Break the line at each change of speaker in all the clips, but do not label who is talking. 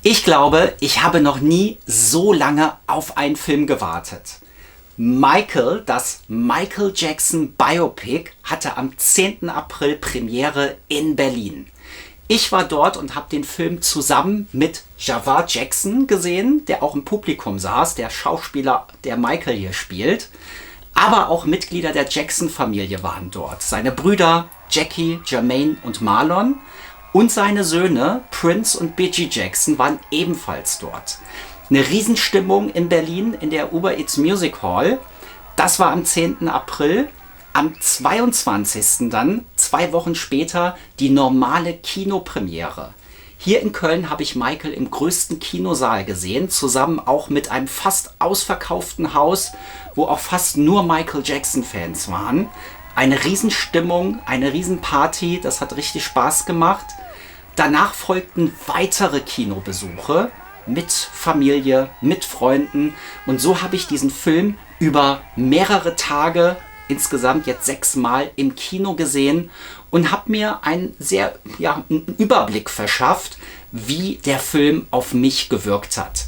Ich glaube, ich habe noch nie so lange auf einen Film gewartet. Michael, das Michael Jackson Biopic, hatte am 10. April Premiere in Berlin. Ich war dort und habe den Film zusammen mit Javaat Jackson gesehen, der auch im Publikum saß, der Schauspieler, der Michael hier spielt. Aber auch Mitglieder der Jackson-Familie waren dort. Seine Brüder Jackie, Jermaine und Marlon und seine Söhne Prince und Biggie Jackson waren ebenfalls dort. Eine Riesenstimmung in Berlin in der Uber Eats Music Hall. Das war am 10. April. Am 22. dann, 2 Wochen später, die normale Kinopremiere. Hier in Köln habe ich Michael im größten Kinosaal gesehen, zusammen auch mit einem fast ausverkauften Haus, wo auch fast nur Michael Jackson-Fans waren. Eine Riesenstimmung, eine Riesenparty, das hat richtig Spaß gemacht. Danach folgten weitere Kinobesuche mit Familie, mit Freunden. Und so habe ich diesen Film über mehrere Tage, insgesamt jetzt 6 Mal im Kino gesehen und habe mir einen Überblick verschafft, wie der Film auf mich gewirkt hat.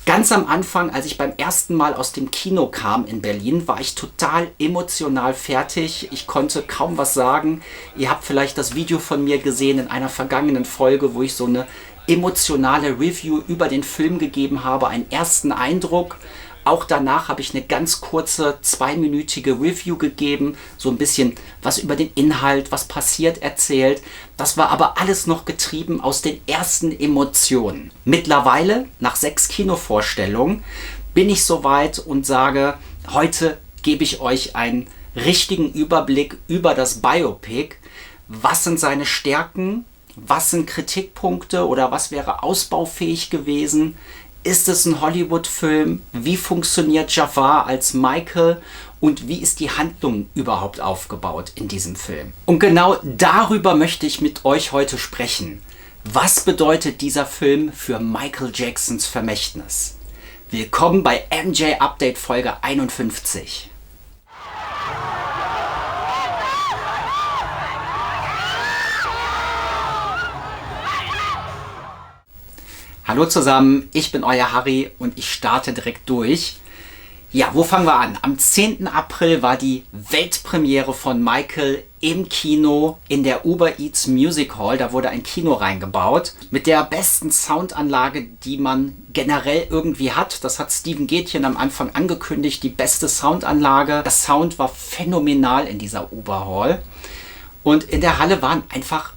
Ganz am Anfang, als ich beim ersten Mal aus dem Kino kam in Berlin, war ich total emotional fertig. Ich konnte kaum was sagen. Ihr habt vielleicht das Video von mir gesehen in einer vergangenen Folge, wo ich so eine emotionale Review über den Film gegeben habe, einen ersten Eindruck. Auch danach habe ich eine ganz kurze 2-minütige Review gegeben, so ein bisschen was über den Inhalt, was passiert, erzählt. Das war aber alles noch getrieben aus den ersten Emotionen. Mittlerweile, nach 6 Kinovorstellungen, bin ich soweit und sage, heute gebe ich euch einen richtigen Überblick über das Biopic. Was sind seine Stärken? Was sind Kritikpunkte oder was wäre ausbaufähig gewesen? Ist es ein Hollywood-Film? Wie funktioniert Javaat als Michael? Und wie ist die Handlung überhaupt aufgebaut in diesem Film? Und genau darüber möchte ich mit euch heute sprechen. Was bedeutet dieser Film für Michael Jacksons Vermächtnis? Willkommen bei MJ Update Folge 51. Hallo zusammen, ich bin euer Harry und ich starte direkt durch. Ja, wo fangen wir an? Am 10. April war die Weltpremiere von Michael im Kino in der Uber Eats Music Hall. Da wurde ein Kino reingebaut mit der besten Soundanlage, die man generell irgendwie hat. Das hat Steven Gätchen am Anfang angekündigt, die beste Soundanlage. Der Sound war phänomenal in dieser Uber Hall. Und in der Halle waren einfach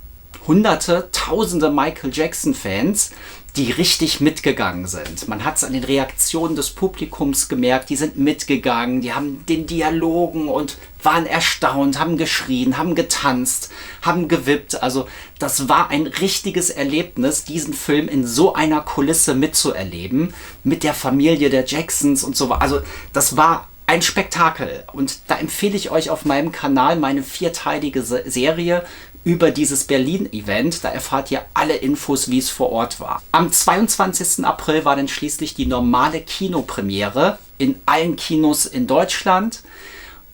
Hunderte, Tausende Michael Jackson-Fans, die richtig mitgegangen sind. Man hat es an den Reaktionen des Publikums gemerkt, die sind mitgegangen, die haben den Dialogen und waren erstaunt, haben geschrien, haben getanzt, haben gewippt. Also das war ein richtiges Erlebnis, diesen Film in so einer Kulisse mitzuerleben, mit der Familie der Jacksons und so weiter. Also das war ein Spektakel und da empfehle ich euch auf meinem Kanal meine 4-teilige Serie über dieses Berlin-Event. Da erfahrt ihr alle Infos, wie es vor Ort war. Am 22. April war dann schließlich die normale Kinopremiere in allen Kinos in Deutschland.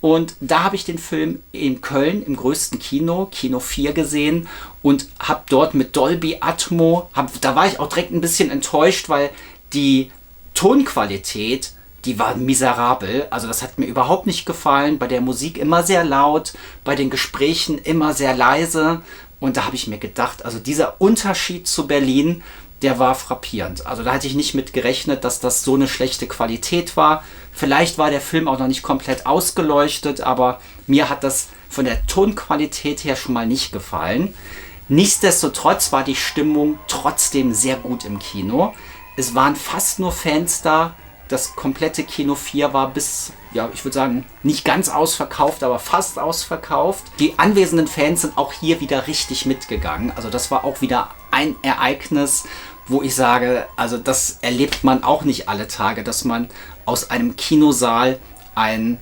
Und da habe ich den Film in Köln im größten Kino, Kino 4, gesehen und habe dort mit Dolby Atmo, da war ich auch direkt ein bisschen enttäuscht, weil die Tonqualität, die war miserabel, also das hat mir überhaupt nicht gefallen. Bei der Musik immer sehr laut, bei den Gesprächen immer sehr leise. Und da habe ich mir gedacht, also dieser Unterschied zu Berlin, der war frappierend. Also da hatte ich nicht mit gerechnet, dass das so eine schlechte Qualität war. Vielleicht war der Film auch noch nicht komplett ausgeleuchtet, aber mir hat das von der Tonqualität her schon mal nicht gefallen. Nichtsdestotrotz war die Stimmung trotzdem sehr gut im Kino. Es waren fast nur Fans da. Das komplette Kino 4 war bis, ja, ich würde sagen, nicht ganz ausverkauft, aber fast ausverkauft. Die anwesenden Fans sind auch hier wieder richtig mitgegangen. Also das war auch wieder ein Ereignis, wo ich sage, also das erlebt man auch nicht alle Tage, dass man aus einem Kinosaal eine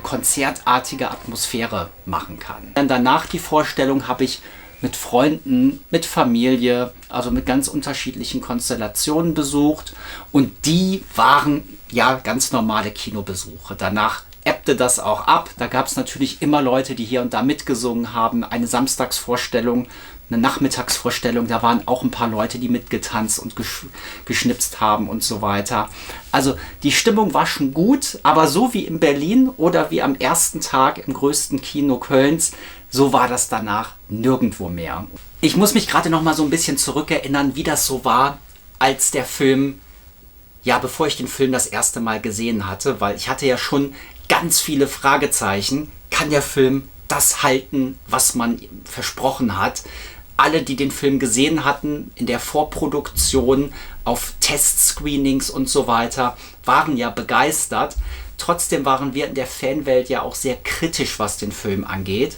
konzertartige Atmosphäre machen kann. Dann danach die Vorstellung habe ich mit Freunden, mit Familie, also mit ganz unterschiedlichen Konstellationen besucht und die waren ja ganz normale Kinobesuche. Danach ebbte das auch ab. Da gab es natürlich immer Leute, die hier und da mitgesungen haben. Eine Samstagsvorstellung eine Nachmittagsvorstellung, da waren auch ein paar Leute, die mitgetanzt und geschnipst haben und so weiter. Also die Stimmung war schon gut, aber so wie in Berlin oder wie am ersten Tag im größten Kino Kölns, so war das danach nirgendwo mehr. Ich muss mich gerade noch mal so ein bisschen zurückerinnern, wie das so war, als der Film, ja, bevor ich den Film das erste Mal gesehen hatte, weil ich hatte ja schon ganz viele Fragezeichen. Kann der Film das halten, was man versprochen hat? Alle, die den Film gesehen hatten, in der Vorproduktion, auf Testscreenings und so weiter, waren ja begeistert. Trotzdem waren wir in der Fanwelt ja auch sehr kritisch, was den Film angeht.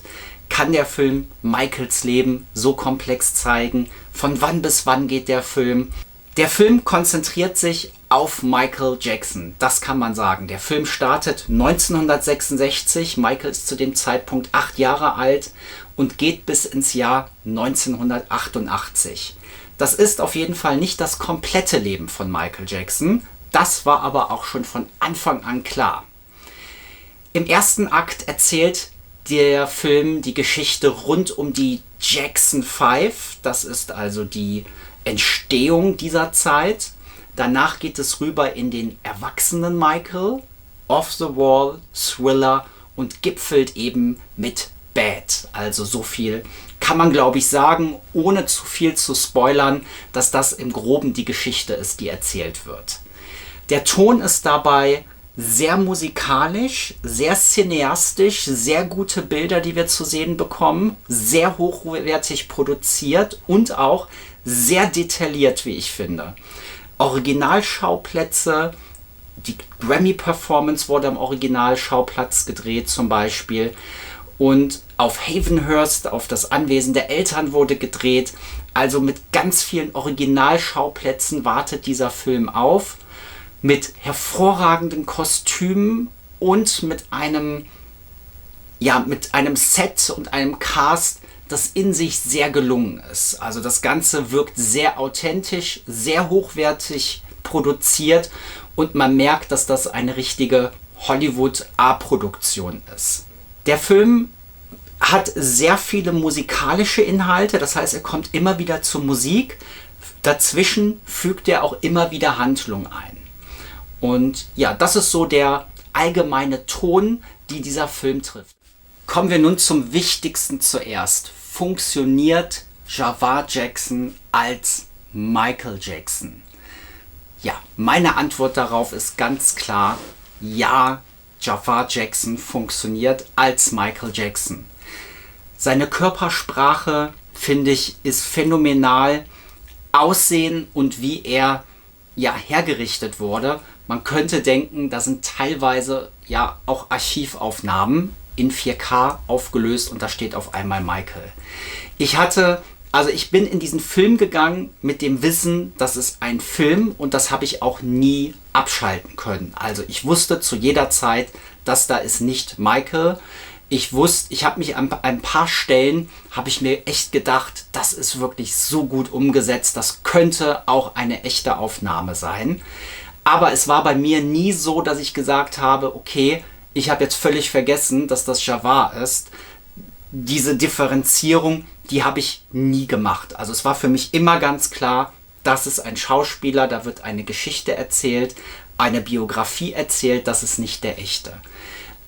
Kann der Film Michaels Leben so komplex zeigen? Von wann bis wann geht der Film? Der Film konzentriert sich auf Michael Jackson, das kann man sagen. Der Film startet 1966, Michael ist zu dem Zeitpunkt 8 Jahre alt und geht bis ins Jahr 1988. Das ist auf jeden Fall nicht das komplette Leben von Michael Jackson, das war aber auch schon von Anfang an klar. Im ersten Akt erzählt der Film die Geschichte rund um die Jackson 5, das ist also die Entstehung dieser Zeit. Danach geht es rüber in den erwachsenen Michael, Off the Wall, Thriller und gipfelt eben mit Bad. Also so viel kann man, glaube ich, sagen, ohne zu viel zu spoilern, dass das im Groben die Geschichte ist, die erzählt wird. Der Ton ist dabei sehr musikalisch, sehr cineastisch, sehr gute Bilder, die wir zu sehen bekommen, sehr hochwertig produziert und auch sehr detailliert, wie ich finde. Originalschauplätze, die Grammy-Performance wurde am Originalschauplatz gedreht zum Beispiel und auf Havenhurst, auf das Anwesen der Eltern wurde gedreht. Also mit ganz vielen Originalschauplätzen wartet dieser Film auf, mit hervorragenden Kostümen und mit einem Set und einem Cast, das in sich sehr gelungen ist. Also das Ganze wirkt sehr authentisch, sehr hochwertig produziert und man merkt, dass das eine richtige Hollywood-A-Produktion ist. Der Film hat sehr viele musikalische Inhalte, das heißt, er kommt immer wieder zur Musik. Dazwischen fügt er auch immer wieder Handlung ein. Und ja, das ist so der allgemeine Ton, die dieser Film trifft. Kommen wir nun zum Wichtigsten zuerst. Funktioniert Jafar Jackson als Michael Jackson? Ja, meine Antwort darauf ist ganz klar, ja, Jafar Jackson funktioniert als Michael Jackson. Seine Körpersprache, finde ich, ist phänomenal. Aussehen und wie er hergerichtet wurde. Man könnte denken, da sind teilweise ja auch Archivaufnahmen in 4K aufgelöst und da steht auf einmal Michael. Ich bin in diesen Film gegangen mit dem Wissen, das ist ein Film und das habe ich auch nie abschalten können. Also ich wusste zu jeder Zeit, das da ist nicht Michael. Ich habe mich an ein paar Stellen, habe ich mir echt gedacht, das ist wirklich so gut umgesetzt, das könnte auch eine echte Aufnahme sein. Aber es war bei mir nie so, dass ich gesagt habe, okay, ich habe jetzt völlig vergessen, dass das Jafar ist. Diese Differenzierung, die habe ich nie gemacht. Also es war für mich immer ganz klar, das ist ein Schauspieler, da wird eine Geschichte erzählt, eine Biografie erzählt, das ist nicht der echte.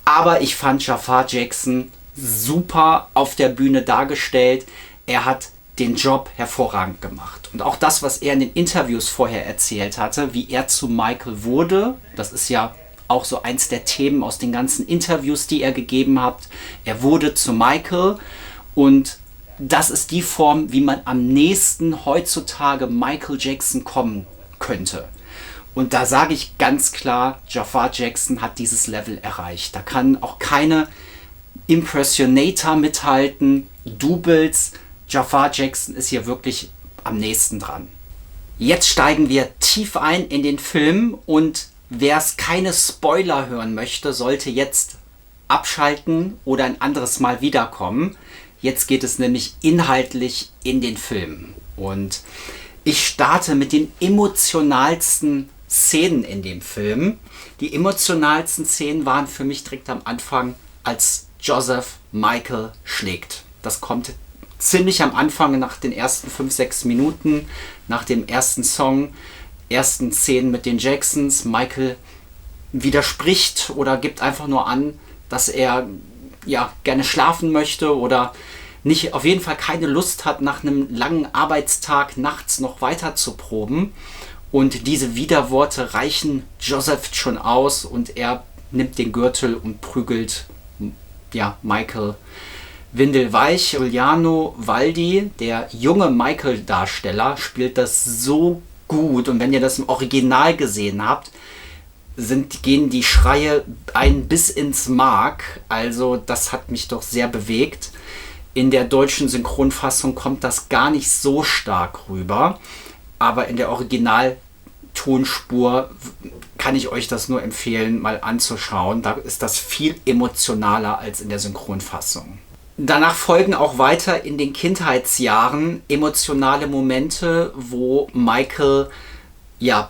Aber ich fand Jafar Jackson super auf der Bühne dargestellt. Er hat den Job hervorragend gemacht. Und auch das, was er in den Interviews vorher erzählt hatte, wie er zu Michael wurde, das ist ja auch so eins der Themen aus den ganzen Interviews, die er gegeben hat. Er wurde zu Michael und das ist die Form, wie man am nächsten heutzutage Michael Jackson kommen könnte. Und da sage ich ganz klar, Jafar Jackson hat dieses Level erreicht. Da kann auch keine Impersonator mithalten, Doubles. Jafar Jackson ist hier wirklich am nächsten dran. Jetzt steigen wir tief ein in den Film und wer es keine Spoiler hören möchte, sollte jetzt abschalten oder ein anderes Mal wiederkommen. Jetzt geht es nämlich inhaltlich in den Film. Und ich starte mit den emotionalsten Szenen in dem Film. Die emotionalsten Szenen waren für mich direkt am Anfang, als Joseph Michael schlägt. Das kommt ziemlich am Anfang, nach den ersten 5, 6 Minuten, nach dem ersten Song, ersten Szenen mit den Jacksons. Michael widerspricht oder gibt einfach nur an, dass er gerne schlafen möchte oder nicht, auf jeden Fall keine Lust hat, nach einem langen Arbeitstag nachts noch weiter zu proben. Und diese Widerworte reichen Joseph schon aus und er nimmt den Gürtel und prügelt Michael windelweich. Giuliano Valdi, der junge Michael-Darsteller, spielt das so gut. Und wenn ihr das im Original gesehen habt, gehen die Schreie ein bis ins Mark. Also das hat mich doch sehr bewegt. In der deutschen Synchronfassung kommt das gar nicht so stark rüber. Aber in der Originaltonspur kann ich euch das nur empfehlen, mal anzuschauen. Da ist das viel emotionaler als in der Synchronfassung. Danach folgen auch weiter in den Kindheitsjahren emotionale Momente, wo Michael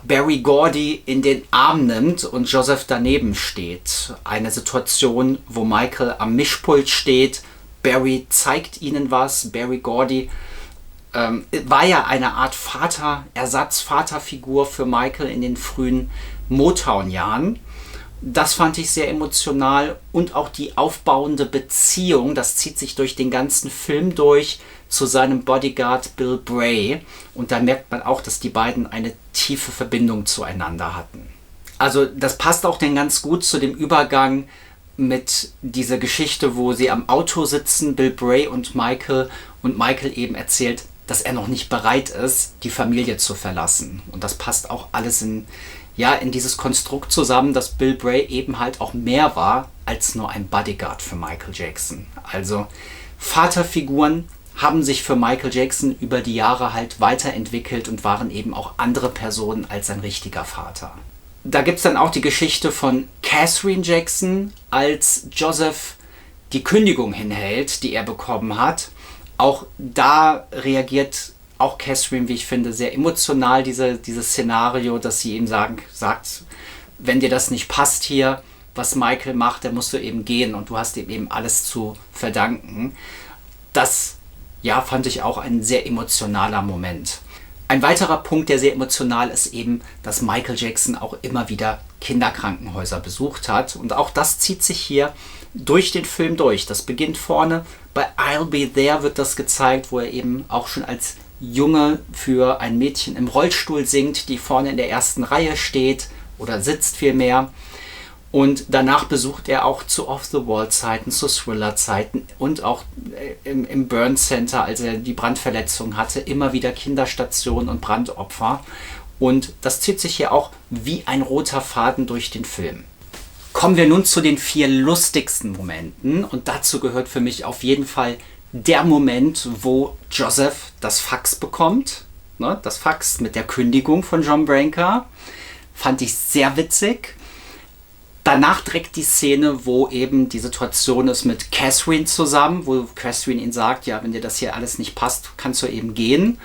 Berry Gordy in den Arm nimmt und Joseph daneben steht. Eine Situation, wo Michael am Mischpult steht, Barry zeigt ihnen was. Berry Gordy war ja eine Art Ersatzvaterfigur für Michael in den frühen Motown-Jahren. Das fand ich sehr emotional und auch die aufbauende Beziehung, das zieht sich durch den ganzen Film durch, zu seinem Bodyguard Bill Bray. Und da merkt man auch, dass die beiden eine tiefe Verbindung zueinander hatten. Also das passt auch dann ganz gut zu dem Übergang mit dieser Geschichte, wo sie am Auto sitzen, Bill Bray und Michael eben erzählt, dass er noch nicht bereit ist, die Familie zu verlassen. Und das passt auch alles in dieses Konstrukt zusammen, dass Bill Bray eben halt auch mehr war als nur ein Bodyguard für Michael Jackson. Also Vaterfiguren haben sich für Michael Jackson über die Jahre halt weiterentwickelt und waren eben auch andere Personen als ein richtiger Vater. Da gibt es dann auch die Geschichte von Catherine Jackson, als Joseph die Kündigung hinhält, die er bekommen hat. Auch da reagiert auch Catherine, wie ich finde, sehr emotional dieses Szenario, dass sie ihm sagt, wenn dir das nicht passt hier, was Michael macht, dann musst du eben gehen und du hast ihm eben alles zu verdanken. Das fand ich auch ein sehr emotionaler Moment. Ein weiterer Punkt, der sehr emotional ist, eben, dass Michael Jackson auch immer wieder Kinderkrankenhäuser besucht hat. Und auch das zieht sich hier durch den Film durch. Das beginnt vorne. Bei I'll Be There wird das gezeigt, wo er eben auch schon als Junge für ein Mädchen im Rollstuhl singt, die vorne in der ersten Reihe steht oder sitzt vielmehr. Und danach besucht er auch zu Off-the-Wall-Zeiten, zu Thriller-Zeiten und auch im Burn Center, als er die Brandverletzung hatte, immer wieder Kinderstationen und Brandopfer. Und das zieht sich hier auch wie ein roter Faden durch den Film. Kommen wir nun zu den 4 lustigsten Momenten. Und dazu gehört für mich auf jeden Fall der Moment, wo Joseph das Fax bekommt. Ne, das Fax mit der Kündigung von John Branca. Fand ich sehr witzig. Danach direkt die Szene, wo eben die Situation ist mit Catherine zusammen, wo Catherine ihn sagt, wenn dir das hier alles nicht passt, kannst du eben gehen.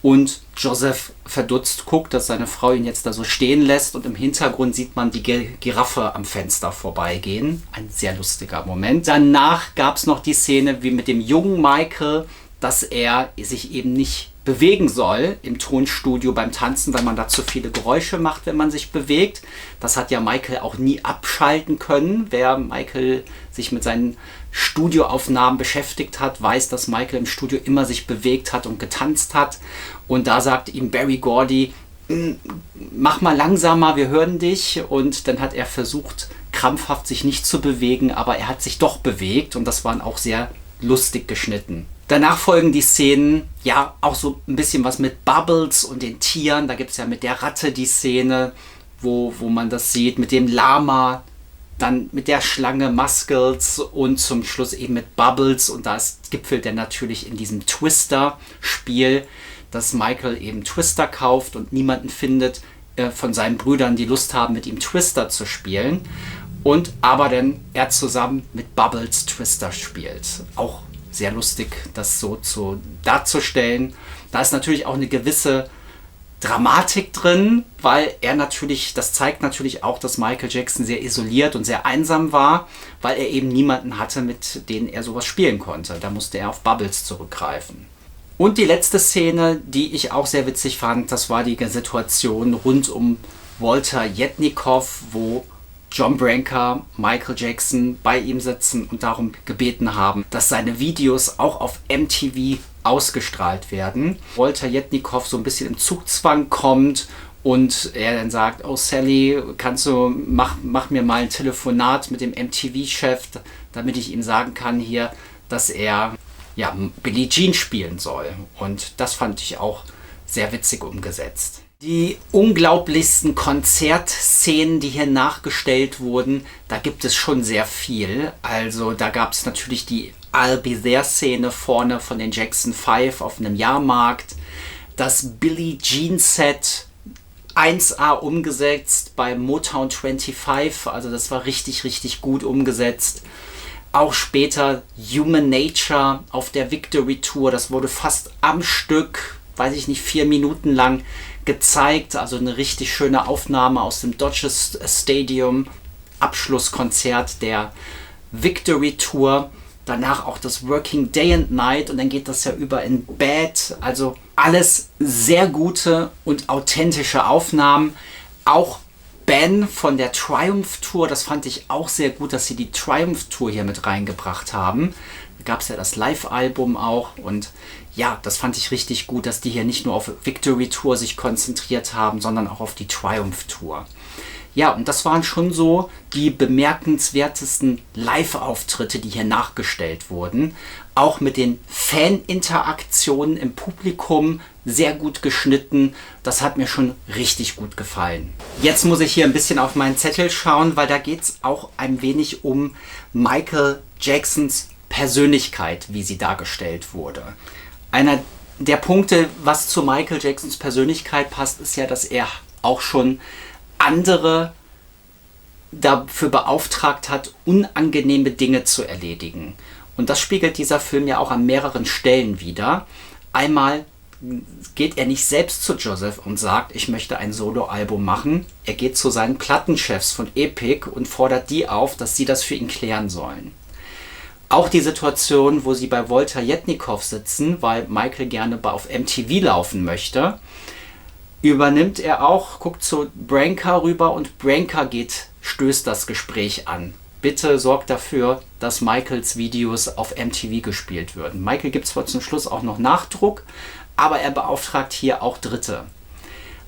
Und Joseph verdutzt guckt, dass seine Frau ihn jetzt da so stehen lässt und im Hintergrund sieht man die Giraffe am Fenster vorbeigehen. Ein sehr lustiger Moment. Danach gab es noch die Szene wie mit dem jungen Michael, dass er sich eben nicht bewegen soll im Tonstudio beim Tanzen, weil man da zu viele Geräusche macht, wenn man sich bewegt. Das hat ja Michael auch nie abschalten können. Wer Michael sich mit seinen Studioaufnahmen beschäftigt hat, weiß, dass Michael im Studio immer sich bewegt hat und getanzt hat. Und da sagt ihm Berry Gordy, mach mal langsamer, wir hören dich. Und dann hat er versucht, krampfhaft sich nicht zu bewegen, aber er hat sich doch bewegt und das waren auch sehr lustig geschnitten. Danach folgen die Szenen, auch so ein bisschen was mit Bubbles und den Tieren. Da gibt es ja mit der Ratte die Szene, wo man das sieht, mit dem Lama, dann mit der Schlange Muscles und zum Schluss eben mit Bubbles. Und da gipfelt er natürlich in diesem Twister-Spiel, dass Michael eben Twister kauft und niemanden findet von seinen Brüdern, die Lust haben, mit ihm Twister zu spielen. Aber dann er zusammen mit Bubbles Twister spielt. Auch sehr lustig, das so darzustellen. Da ist natürlich auch eine gewisse Dramatik drin, weil das zeigt natürlich auch, dass Michael Jackson sehr isoliert und sehr einsam war, weil er eben niemanden hatte, mit denen er sowas spielen konnte. Da musste er auf Bubbles zurückgreifen. Und die letzte Szene, die ich auch sehr witzig fand, das war die Situation rund um Walter Yetnikow, wo John Branca, Michael Jackson bei ihm sitzen und darum gebeten haben, dass seine Videos auch auf MTV ausgestrahlt werden. Walter Yetnikow so ein bisschen im Zugzwang kommt und er dann sagt, oh Sally, mach mir mal ein Telefonat mit dem MTV-Chef, damit ich ihm sagen kann hier, dass er Billie Jean spielen soll. Und das fand ich auch sehr witzig umgesetzt. Die unglaublichsten Konzertszenen, die hier nachgestellt wurden, da gibt es schon sehr viel. Also da gab es natürlich die I'll Be There-Szene vorne von den Jackson 5 auf einem Jahrmarkt. Das Billie Jean-Set 1A umgesetzt bei Motown 25. Also das war richtig, richtig gut umgesetzt. Auch später Human Nature auf der Victory Tour. Das wurde fast am Stück, 4 Minuten lang gezeigt, also eine richtig schöne Aufnahme aus dem Dodgers Stadium, Abschlusskonzert der Victory Tour, danach auch das Working Day and Night und dann geht das ja über in Bad, also alles sehr gute und authentische Aufnahmen. Auch Ben von der Triumph Tour, das fand ich auch sehr gut, dass sie die Triumph Tour hier mit reingebracht haben. Da gab es ja das Live-Album auch und ja, das fand ich richtig gut, dass die hier nicht nur auf Victory Tour sich konzentriert haben, sondern auch auf die Triumph Tour. Ja, und das waren schon so die bemerkenswertesten Live-Auftritte, die hier nachgestellt wurden. Auch mit den Fan-Interaktionen im Publikum sehr gut geschnitten. Das hat mir schon richtig gut gefallen. Jetzt muss ich hier ein bisschen auf meinen Zettel schauen, weil da geht es auch ein wenig um Michael Jacksons Persönlichkeit, wie sie dargestellt wurde. Einer der Punkte, was zu Michael Jacksons Persönlichkeit passt, ist ja, dass er auch schon andere dafür beauftragt hat, unangenehme Dinge zu erledigen. Und das spiegelt dieser Film ja auch an mehreren Stellen wider. Einmal geht er nicht selbst zu Joseph und sagt, ich möchte ein Soloalbum machen. Er geht zu seinen Plattenchefs von Epic und fordert die auf, dass sie das für ihn klären sollen. Auch die Situation, wo sie bei Walter Yetnikow sitzen, weil Michael gerne auf MTV laufen möchte, übernimmt er auch, guckt zu Branca rüber und Branca stößt das Gespräch an. Bitte sorgt dafür, dass Michaels Videos auf MTV gespielt werden. Michael gibt zwar zum Schluss auch noch Nachdruck, aber er beauftragt hier auch Dritte.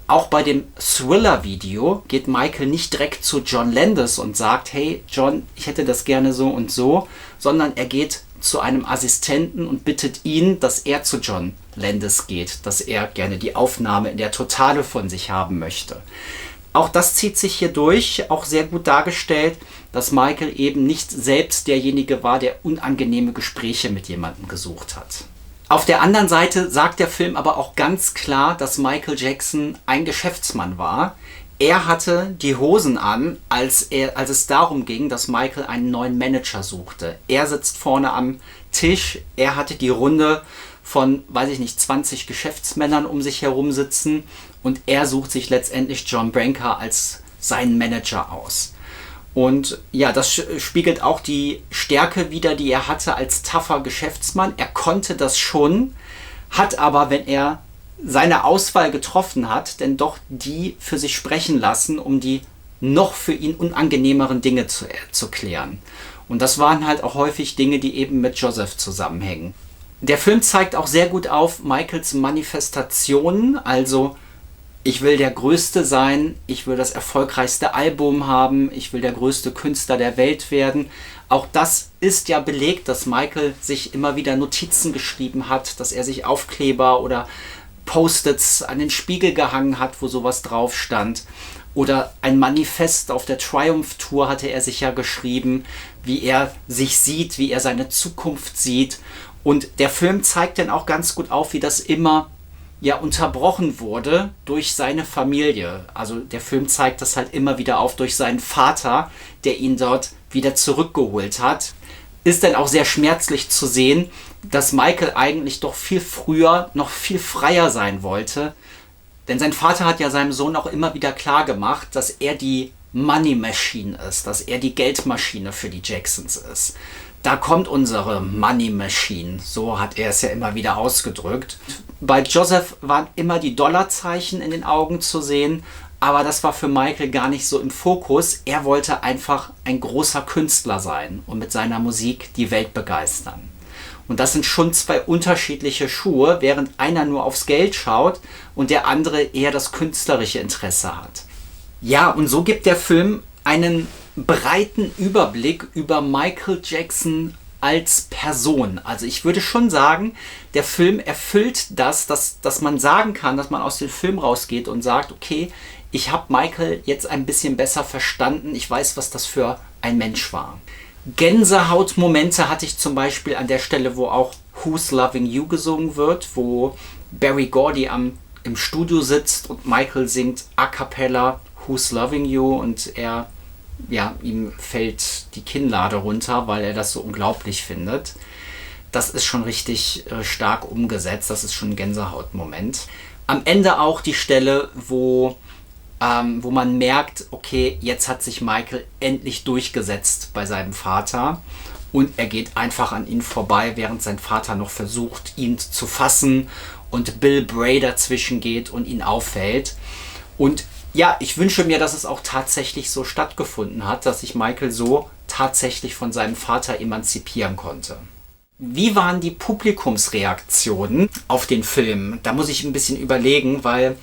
Auch bei dem Thriller-Video geht Michael nicht direkt zu John Landis und sagt, hey John, ich hätte das gerne so und so, sondern er geht zu einem Assistenten und bittet ihn, dass er zu John Landis geht, dass er gerne die Aufnahme in der Totale von sich haben möchte. Auch das zieht sich hier durch, auch sehr gut dargestellt, dass Michael eben nicht selbst derjenige war, der unangenehme Gespräche mit jemandem gesucht hat. Auf der anderen Seite sagt der Film aber auch ganz klar, dass Michael Jackson ein Geschäftsmann war. Er hatte die Hosen an, als es darum ging, dass Michael einen neuen Manager suchte. Er sitzt vorne am Tisch, er hatte die Runde von, 20 Geschäftsmännern um sich herum sitzen und er sucht sich letztendlich John Branca als seinen Manager aus. Und ja, das spiegelt auch die Stärke wider, die er hatte als tougher Geschäftsmann. Er konnte das schon, hat aber, wenn er seine Auswahl getroffen hat, denn doch die für sich sprechen lassen, um die noch für ihn unangenehmeren Dinge zu klären. Und das waren halt auch häufig Dinge, die eben mit Joseph zusammenhängen. Der Film zeigt auch sehr gut auf Michaels Manifestationen, also ich will der Größte sein, ich will das erfolgreichste Album haben, ich will der größte Künstler der Welt werden. Auch das ist ja belegt, dass Michael sich immer wieder Notizen geschrieben hat, dass er sich Aufkleber oder Post-its an den Spiegel gehangen hat, wo sowas drauf stand. Oder ein Manifest auf der Triumph Tour hatte er sich ja geschrieben, wie er sich sieht, wie er seine Zukunft sieht. Und der Film zeigt dann auch ganz gut auf, wie das immer unterbrochen wurde durch seine Familie. Also der Film zeigt das halt immer wieder auf durch seinen Vater, der ihn dort wieder zurückgeholt hat. Ist dann auch sehr schmerzlich zu sehen, dass Michael eigentlich doch viel früher noch viel freier sein wollte. Denn sein Vater hat ja seinem Sohn auch immer wieder klar gemacht, dass er die Money Machine ist, dass er die Geldmaschine für die Jacksons ist. Da kommt unsere Money Machine, so hat er es ja immer wieder ausgedrückt. Bei Joseph waren immer die Dollarzeichen in den Augen zu sehen, aber das war für Michael gar nicht so im Fokus. Er wollte einfach ein großer Künstler sein und mit seiner Musik die Welt begeistern. Und das sind schon zwei unterschiedliche Schuhe, während einer nur aufs Geld schaut und der andere eher das künstlerische Interesse hat. Ja, und so gibt der Film einen breiten Überblick über Michael Jackson als Person. Also ich würde schon sagen, der Film erfüllt das, dass man sagen kann, dass man aus dem Film rausgeht und sagt, okay, ich habe Michael jetzt ein bisschen besser verstanden, ich weiß, was das für ein Mensch war. Gänsehautmomente hatte ich zum Beispiel an der Stelle, wo auch Who's Loving You gesungen wird, wo Berry Gordy im Studio sitzt und Michael singt a cappella Who's Loving You und ihm fällt die Kinnlade runter, weil er das so unglaublich findet. Das ist schon richtig stark umgesetzt, das ist schon ein Gänsehautmoment. Am Ende auch die Stelle, wo man merkt, okay, jetzt hat sich Michael endlich durchgesetzt bei seinem Vater und er geht einfach an ihn vorbei, während sein Vater noch versucht, ihn zu fassen und Bill Bray dazwischen geht und ihn aufhält. Und ja, ich wünsche mir, dass es auch tatsächlich so stattgefunden hat, dass sich Michael so tatsächlich von seinem Vater emanzipieren konnte. Wie waren die Publikumsreaktionen auf den Film? Da muss ich ein bisschen überlegen, weil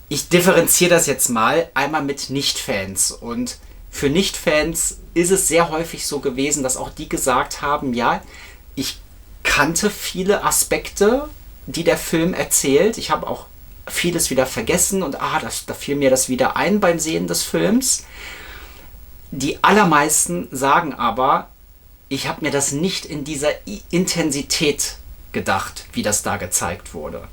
ich differenziere das jetzt mal einmal mit Nicht-Fans. Und für Nicht-Fans ist es sehr häufig so gewesen, dass auch die gesagt haben, ja, ich kannte viele Aspekte, die der Film erzählt. Ich habe auch vieles wieder vergessen und da fiel mir das wieder ein beim Sehen des Films. Die allermeisten sagen aber, ich habe mir das nicht in dieser Intensität gedacht, wie das da gezeigt wurde.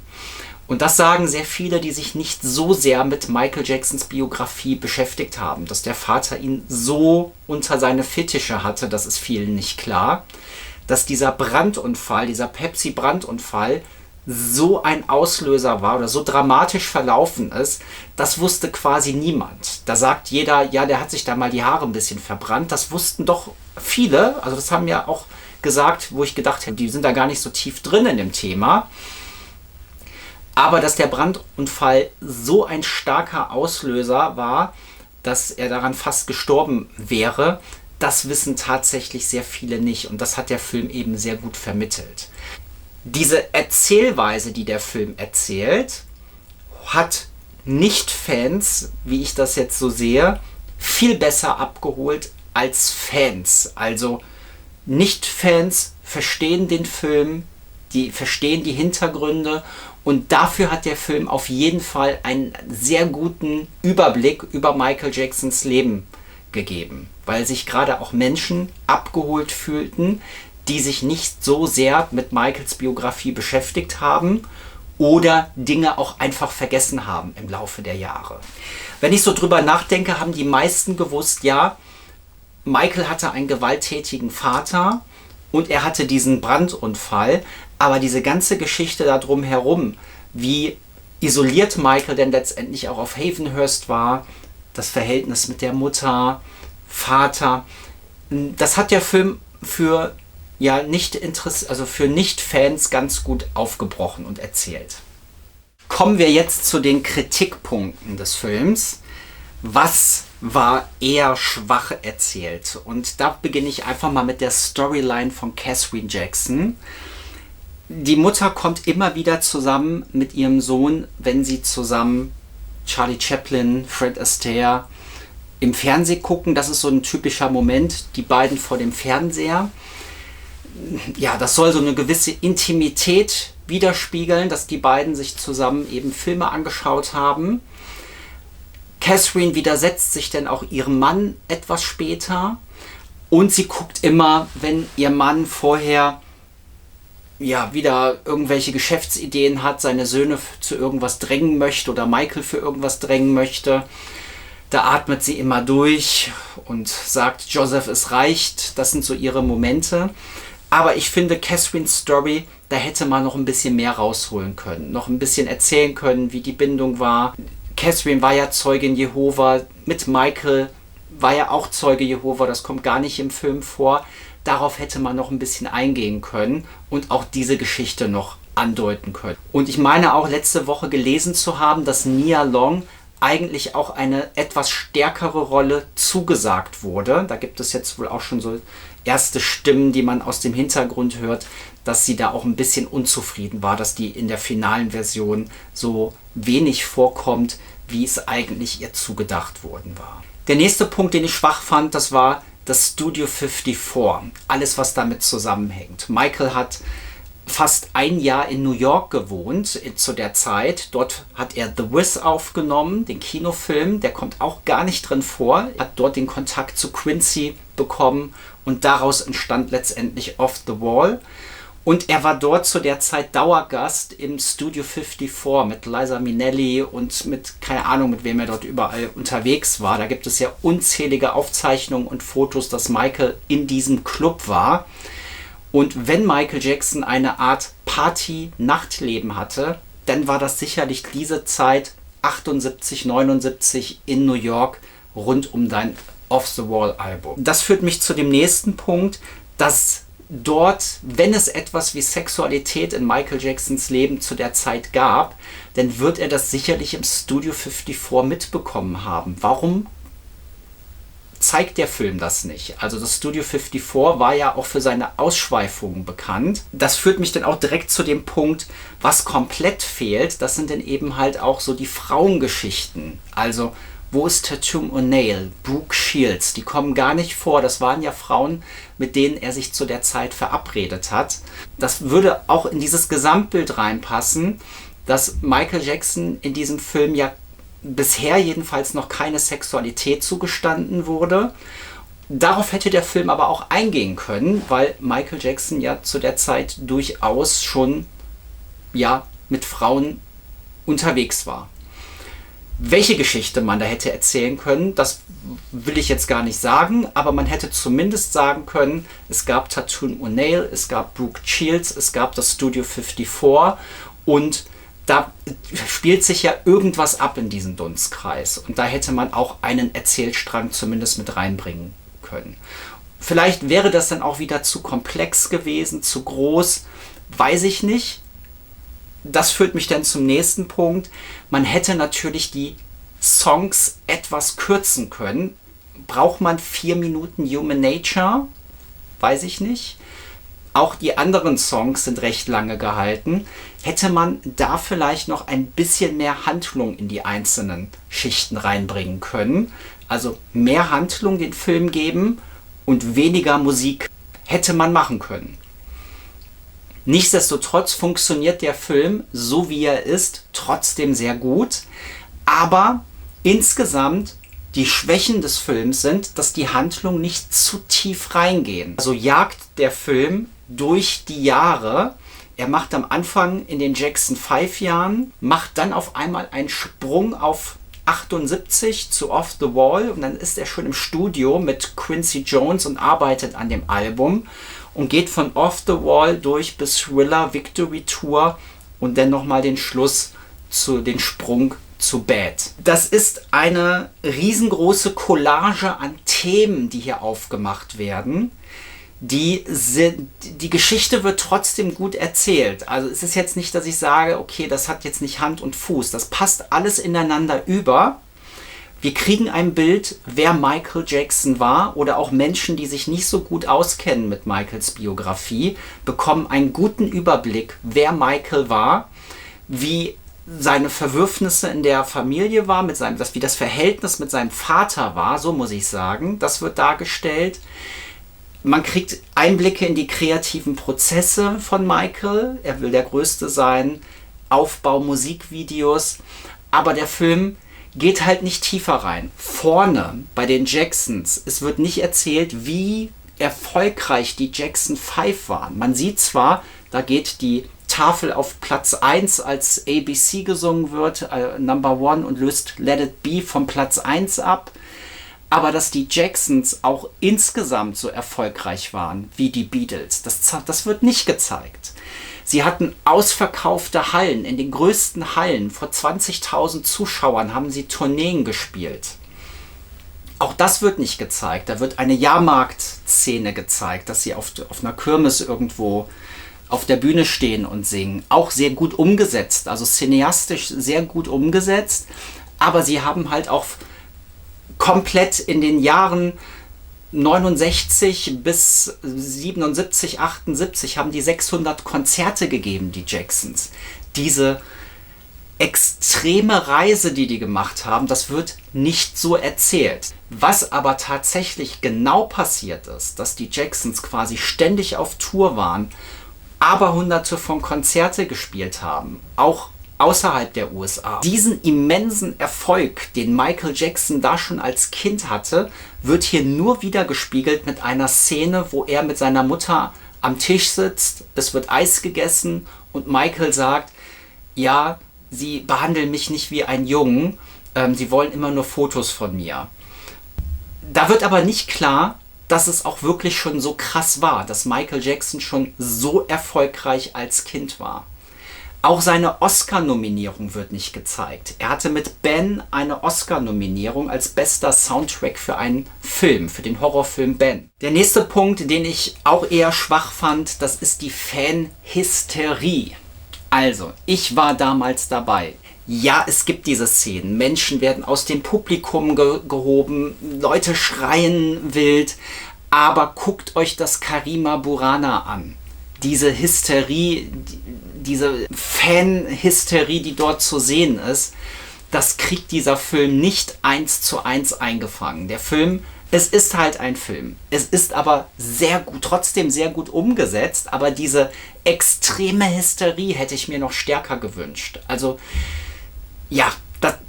Und das sagen sehr viele, die sich nicht so sehr mit Michael Jacksons Biografie beschäftigt haben. Dass der Vater ihn so unter seine Fittiche hatte, das ist vielen nicht klar. Dass dieser Brandunfall, dieser Pepsi-Brandunfall so ein Auslöser war oder so dramatisch verlaufen ist, das wusste quasi niemand. Da sagt jeder, ja, der hat sich da mal die Haare ein bisschen verbrannt. Das wussten doch viele, also das haben ja auch gesagt, wo ich gedacht habe, die sind da gar nicht so tief drin in dem Thema. Aber dass der Brandunfall so ein starker Auslöser war, dass er daran fast gestorben wäre, das wissen tatsächlich sehr viele nicht. Und das hat der Film eben sehr gut vermittelt. Diese Erzählweise, die der Film erzählt, hat Nicht-Fans, wie ich das jetzt so sehe, viel besser abgeholt als Fans. Also Nicht-Fans verstehen den Film, die verstehen die Hintergründe und dafür hat der Film auf jeden Fall einen sehr guten Überblick über Michael Jacksons Leben gegeben, weil sich gerade auch Menschen abgeholt fühlten, die sich nicht so sehr mit Michaels Biografie beschäftigt haben oder Dinge auch einfach vergessen haben im Laufe der Jahre. Wenn ich so drüber nachdenke, haben die meisten gewusst, ja, Michael hatte einen gewalttätigen Vater und er hatte diesen Brandunfall, aber diese ganze Geschichte da drum herum, wie isoliert Michael denn letztendlich auch auf Havenhurst war, das Verhältnis mit der Mutter, Vater, das hat der Film für Nicht-Fans ganz gut aufgebrochen und erzählt. Kommen wir jetzt zu den Kritikpunkten des Films. Was war eher schwach erzählt? Und da beginne ich einfach mal mit der Storyline von Catherine Jackson. Die Mutter kommt immer wieder zusammen mit ihrem Sohn, wenn sie zusammen Charlie Chaplin, Fred Astaire im Fernsehen gucken. Das ist so ein typischer Moment, die beiden vor dem Fernseher. Ja, das soll so eine gewisse Intimität widerspiegeln, dass die beiden sich zusammen eben Filme angeschaut haben. Catherine widersetzt sich dann auch ihrem Mann etwas später und sie guckt immer, wenn ihr Mann vorher wieder irgendwelche Geschäftsideen hat, seine Söhne zu irgendwas drängen möchte oder Michael für irgendwas drängen möchte, da atmet sie immer durch und sagt, Joseph, es reicht. Das sind so ihre Momente. Aber ich finde, Catherines Story, da hätte man noch ein bisschen mehr rausholen können. Noch ein bisschen erzählen können, wie die Bindung war. Catherine war ja Zeugin Jehova. Mit Michael war ja auch Zeuge Jehova. Das kommt gar nicht im Film vor. Darauf hätte man noch ein bisschen eingehen können und auch diese Geschichte noch andeuten können. Und ich meine auch letzte Woche gelesen zu haben, dass Nia Long eigentlich auch eine etwas stärkere Rolle zugesagt wurde. Da gibt es jetzt wohl auch schon so erste Stimmen, die man aus dem Hintergrund hört, dass sie da auch ein bisschen unzufrieden war, dass die in der finalen Version so wenig vorkommt, wie es eigentlich ihr zugedacht worden war. Der nächste Punkt, den ich schwach fand, das war das Studio 54. Alles, was damit zusammenhängt. Michael hat fast ein Jahr in New York gewohnt zu der Zeit. Dort hat er The Wiz aufgenommen, den Kinofilm. Der kommt auch gar nicht drin vor. Er hat dort den Kontakt zu Quincy bekommen und daraus entstand letztendlich Off the Wall. Und er war dort zu der Zeit Dauergast im Studio 54 mit Liza Minnelli und mit, keine Ahnung, mit wem er dort überall unterwegs war. Da gibt es ja unzählige Aufzeichnungen und Fotos, dass Michael in diesem Club war. Und wenn Michael Jackson eine Art Party-Nachtleben hatte, dann war das sicherlich diese Zeit 78, 79 in New York rund um dein Off the Wall Album. Das führt mich zu dem nächsten Punkt, dass dort, wenn es etwas wie Sexualität in Michael Jacksons Leben zu der Zeit gab, dann wird er das sicherlich im Studio 54 mitbekommen haben. Warum zeigt der Film das nicht? Also das Studio 54 war ja auch für seine Ausschweifungen bekannt. Das führt mich dann auch direkt zu dem Punkt, was komplett fehlt. Das sind dann eben halt auch so die Frauengeschichten. Also wo ist Tatum O'Neil, Brooke Shields? Die kommen gar nicht vor. Das waren ja Frauen, mit denen er sich zu der Zeit verabredet hat. Das würde auch in dieses Gesamtbild reinpassen, dass Michael Jackson in diesem Film ja bisher jedenfalls noch keine Sexualität zugestanden wurde. Darauf hätte der Film aber auch eingehen können, weil Michael Jackson ja zu der Zeit durchaus schon ja mit Frauen unterwegs war. Welche Geschichte man da hätte erzählen können, das will ich jetzt gar nicht sagen, aber man hätte zumindest sagen können, es gab Tatum O'Neil, es gab Brooke Shields, es gab das Studio 54 und da spielt sich ja irgendwas ab in diesem Dunstkreis und da hätte man auch einen Erzählstrang zumindest mit reinbringen können. Vielleicht wäre das dann auch wieder zu komplex gewesen, zu groß, weiß ich nicht. Das führt mich dann zum nächsten Punkt. Man hätte natürlich die Songs etwas kürzen können. Braucht man 4 Minuten Human Nature? Weiß ich nicht. Auch die anderen Songs sind recht lange gehalten. Hätte man da vielleicht noch ein bisschen mehr Handlung in die einzelnen Schichten reinbringen können? Also mehr Handlung den Film geben und weniger Musik hätte man machen können. Nichtsdestotrotz funktioniert der Film, so wie er ist, trotzdem sehr gut. Aber insgesamt die Schwächen des Films sind, dass die Handlung nicht zu tief reingehen. Also jagt der Film durch die Jahre. Er macht am Anfang in den Jackson 5 Jahren, macht dann auf einmal einen Sprung auf 78 zu Off the Wall und dann ist er schon im Studio mit Quincy Jones und arbeitet an dem Album und geht von Off the Wall durch bis Thriller, Victory Tour und dann nochmal den Schluss den Sprung zu Bad. Das ist eine riesengroße Collage an Themen, die hier aufgemacht werden. Die Geschichte wird trotzdem gut erzählt. Also es ist jetzt nicht, dass ich sage, okay, das hat jetzt nicht Hand und Fuß. Das passt alles ineinander über. Wir kriegen ein Bild, wer Michael Jackson war oder auch Menschen, die sich nicht so gut auskennen mit Michaels Biografie, bekommen einen guten Überblick, wer Michael war, wie seine Verwürfnisse in der Familie war, wie das Verhältnis mit seinem Vater war, so muss ich sagen. Das wird dargestellt. Man kriegt Einblicke in die kreativen Prozesse von Michael. Er will der Größte sein. Aufbau, Musikvideos. Aber der Film geht halt nicht tiefer rein. Vorne bei den Jacksons, es wird nicht erzählt, wie erfolgreich die Jackson 5 waren. Man sieht zwar, da geht die Tafel auf Platz 1, als ABC gesungen wird, Number One, und löst Let It Be vom Platz 1 ab. Aber dass die Jacksons auch insgesamt so erfolgreich waren wie die Beatles, das wird nicht gezeigt. Sie hatten ausverkaufte Hallen. In den größten Hallen vor 20.000 Zuschauern haben sie Tourneen gespielt. Auch das wird nicht gezeigt. Da wird eine Jahrmarktszene gezeigt, dass sie auf einer Kirmes irgendwo auf der Bühne stehen und singen. Auch sehr gut umgesetzt, also cineastisch sehr gut umgesetzt. Aber sie haben halt auch komplett in den Jahren 69 bis 77, 78 haben die 600 Konzerte gegeben, die Jacksons. Diese extreme Reise, die gemacht haben, das wird nicht so erzählt. Was aber tatsächlich genau passiert ist, dass die Jacksons quasi ständig auf Tour waren, aber hunderte von Konzerte gespielt haben, auch außerhalb der USA. Diesen immensen Erfolg, den Michael Jackson da schon als Kind hatte, wird hier nur wieder gespiegelt mit einer Szene, wo er mit seiner Mutter am Tisch sitzt, es wird Eis gegessen und Michael sagt, ja, sie behandeln mich nicht wie einen Jungen, sie wollen immer nur Fotos von mir. Da wird aber nicht klar, dass es auch wirklich schon so krass war, dass Michael Jackson schon so erfolgreich als Kind war. Auch seine Oscar-Nominierung wird nicht gezeigt. Er hatte mit Ben eine Oscar-Nominierung als bester Soundtrack für einen Film, für den Horrorfilm Ben. Der nächste Punkt, den ich auch eher schwach fand, das ist die Fanhysterie. Also, ich war damals dabei. Ja, es gibt diese Szenen. Menschen werden aus dem Publikum gehoben, Leute schreien wild, aber guckt euch das Karima Burana an. Diese Hysterie, diese Fan-Hysterie, die dort zu sehen ist, das kriegt dieser Film nicht 1:1 eingefangen. Der Film, es ist halt ein Film. Es ist aber trotzdem sehr gut umgesetzt, aber diese extreme Hysterie hätte ich mir noch stärker gewünscht. Also, ja,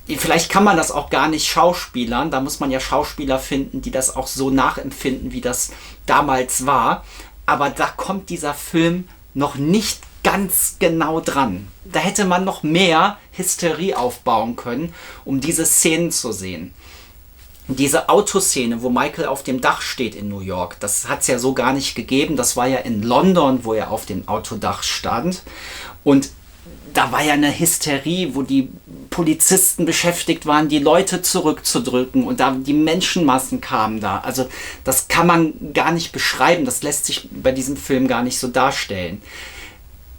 vielleicht kann man das auch gar nicht schauspielern. Da muss man ja Schauspieler finden, die das auch so nachempfinden, wie das damals war. Aber da kommt dieser Film noch nicht ganz genau dran. Da hätte man noch mehr Hysterie aufbauen können, um diese Szenen zu sehen. Diese Autoszene, wo Michael auf dem Dach steht in New York, das hat es ja so gar nicht gegeben. Das war ja in London, wo er auf dem Autodach stand. Und da war ja eine Hysterie, wo die Polizisten beschäftigt waren, die Leute zurückzudrücken und da die Menschenmassen kamen da. Also das kann man gar nicht beschreiben, das lässt sich bei diesem Film gar nicht so darstellen.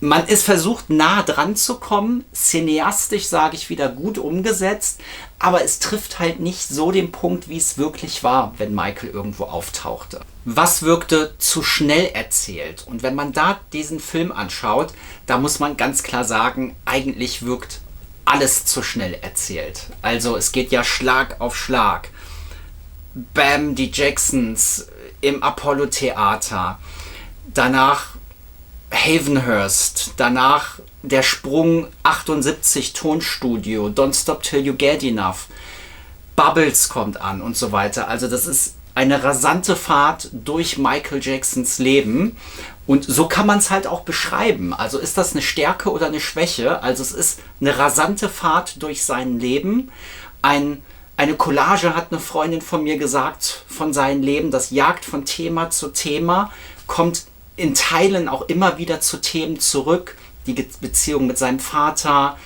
Man ist versucht, nah dran zu kommen, cineastisch, sage ich wieder, gut umgesetzt, aber es trifft halt nicht so den Punkt, wie es wirklich war, wenn Michael irgendwo auftauchte. Was wirkte zu schnell erzählt? Und wenn man da diesen Film anschaut, da muss man ganz klar sagen, eigentlich wirkt alles zu schnell erzählt. Also es geht ja Schlag auf Schlag. Bam, die Jacksons im Apollo-Theater, danach Havenhurst, danach der Sprung 78 Tonstudio, Don't Stop Till You Get Enough, Bubbles kommt an und so weiter. Also das ist eine rasante Fahrt durch Michael Jacksons Leben und so kann man es halt auch beschreiben. Also ist das eine Stärke oder eine Schwäche? Also es ist eine rasante Fahrt durch sein Leben. Eine Collage, hat eine Freundin von mir gesagt, von seinem Leben, das jagt von Thema zu Thema, kommt in Teilen auch immer wieder zu Themen zurück. Die Beziehung mit seinem Vater,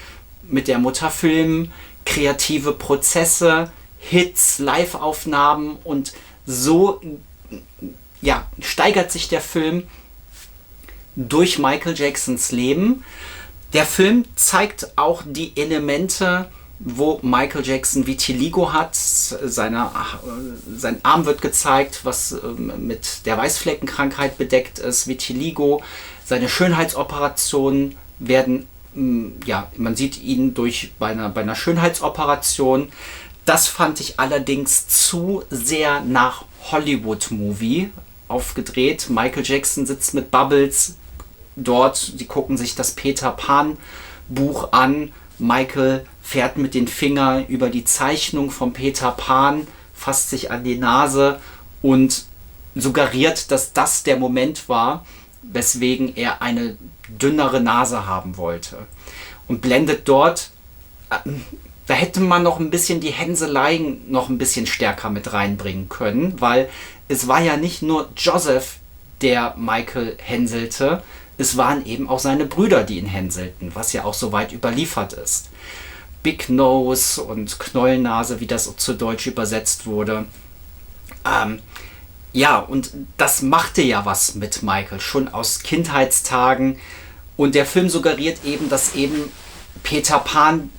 mit der Mutter Film, kreative Prozesse, Hits, Live-Aufnahmen und so ja, steigert sich der Film durch Michael Jacksons Leben. Der Film zeigt auch die Elemente, wo Michael Jackson Vitiligo hat. Sein Arm wird gezeigt, was mit der Weißfleckenkrankheit bedeckt ist, Vitiligo. Seine Schönheitsoperationen werden, ja, man sieht ihn bei einer Schönheitsoperation. Das fand ich allerdings zu sehr nach Hollywood-Movie aufgedreht. Michael Jackson sitzt mit Bubbles dort, die gucken sich das Peter Pan-Buch an. Michael fährt mit den Fingern über die Zeichnung von Peter Pan, fasst sich an die Nase und suggeriert, dass das der Moment war, weswegen er eine dünnere Nase haben wollte. Und blendet dort Da hätte man noch ein bisschen die Hänseleien noch ein bisschen stärker mit reinbringen können, weil es war ja nicht nur Joseph, der Michael hänselte, es waren eben auch seine Brüder, die ihn hänselten, was ja auch soweit überliefert ist. Big Nose und Knollennase, wie das zu Deutsch übersetzt wurde. Ja, und das machte ja was mit Michael, schon aus Kindheitstagen. Und der Film suggeriert eben, dass eben Peter Pan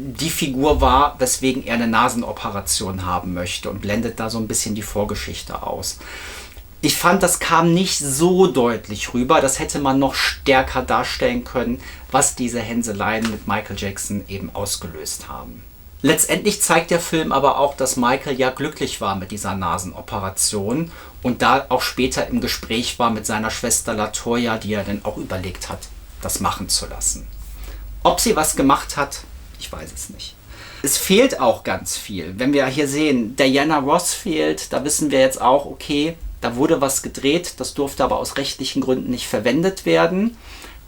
die Figur war, weswegen er eine Nasenoperation haben möchte und blendet da so ein bisschen die Vorgeschichte aus. Ich fand, das kam nicht so deutlich rüber. Das hätte man noch stärker darstellen können, was diese Hänseleien mit Michael Jackson eben ausgelöst haben. Letztendlich zeigt der Film aber auch, dass Michael ja glücklich war mit dieser Nasenoperation und da auch später im Gespräch war mit seiner Schwester LaToya, die er dann auch überlegt hat, das machen zu lassen. Ob sie was gemacht hat, ich weiß es nicht. Es fehlt auch ganz viel. Wenn wir hier sehen, Diana Ross fehlt, da wissen wir jetzt auch, okay, da wurde was gedreht, das durfte aber aus rechtlichen Gründen nicht verwendet werden.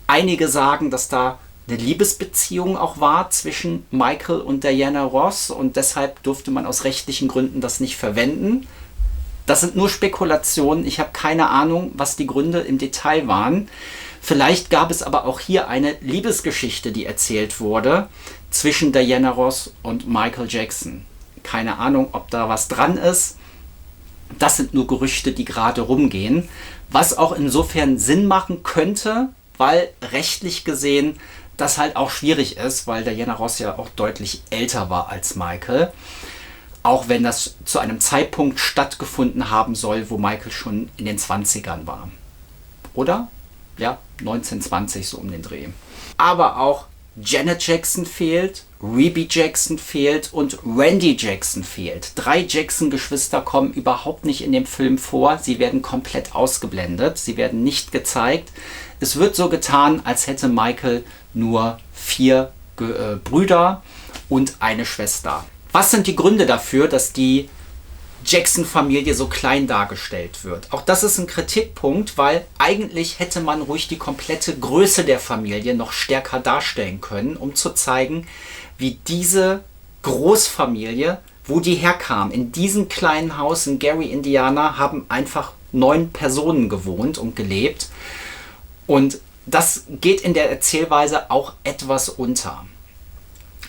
Einige sagen, dass da eine Liebesbeziehung auch war zwischen Michael und Diana Ross und deshalb durfte man aus rechtlichen Gründen das nicht verwenden. Das sind nur Spekulationen, ich habe keine Ahnung, was die Gründe im Detail waren. Vielleicht gab es aber auch hier eine Liebesgeschichte, die erzählt wurde zwischen Diana Ross und Michael Jackson. Keine Ahnung, ob da was dran ist. Das sind nur Gerüchte, die gerade rumgehen, was auch insofern Sinn machen könnte, weil rechtlich gesehen das halt auch schwierig ist, weil Diana Ross ja auch deutlich älter war als Michael. Auch wenn das zu einem Zeitpunkt stattgefunden haben soll, wo Michael schon in den 20ern war. Oder? Ja, 1920 so um den Dreh. Aber auch Janet Jackson fehlt, Rebe Jackson fehlt und Randy Jackson fehlt. 3 Jackson-Geschwister kommen überhaupt nicht in dem Film vor. Sie werden komplett ausgeblendet. Sie werden nicht gezeigt. Es wird so getan, als hätte Michael nur 4 Brüder und eine Schwester. Was sind die Gründe dafür, dass die Jackson-Familie so klein dargestellt wird? Auch das ist ein Kritikpunkt, weil eigentlich hätte man ruhig die komplette Größe der Familie noch stärker darstellen können, um zu zeigen, wie diese Großfamilie, wo die herkam. In diesem kleinen Haus in Gary, Indiana, haben einfach 9 Personen gewohnt und gelebt. Und das geht in der Erzählweise auch etwas unter.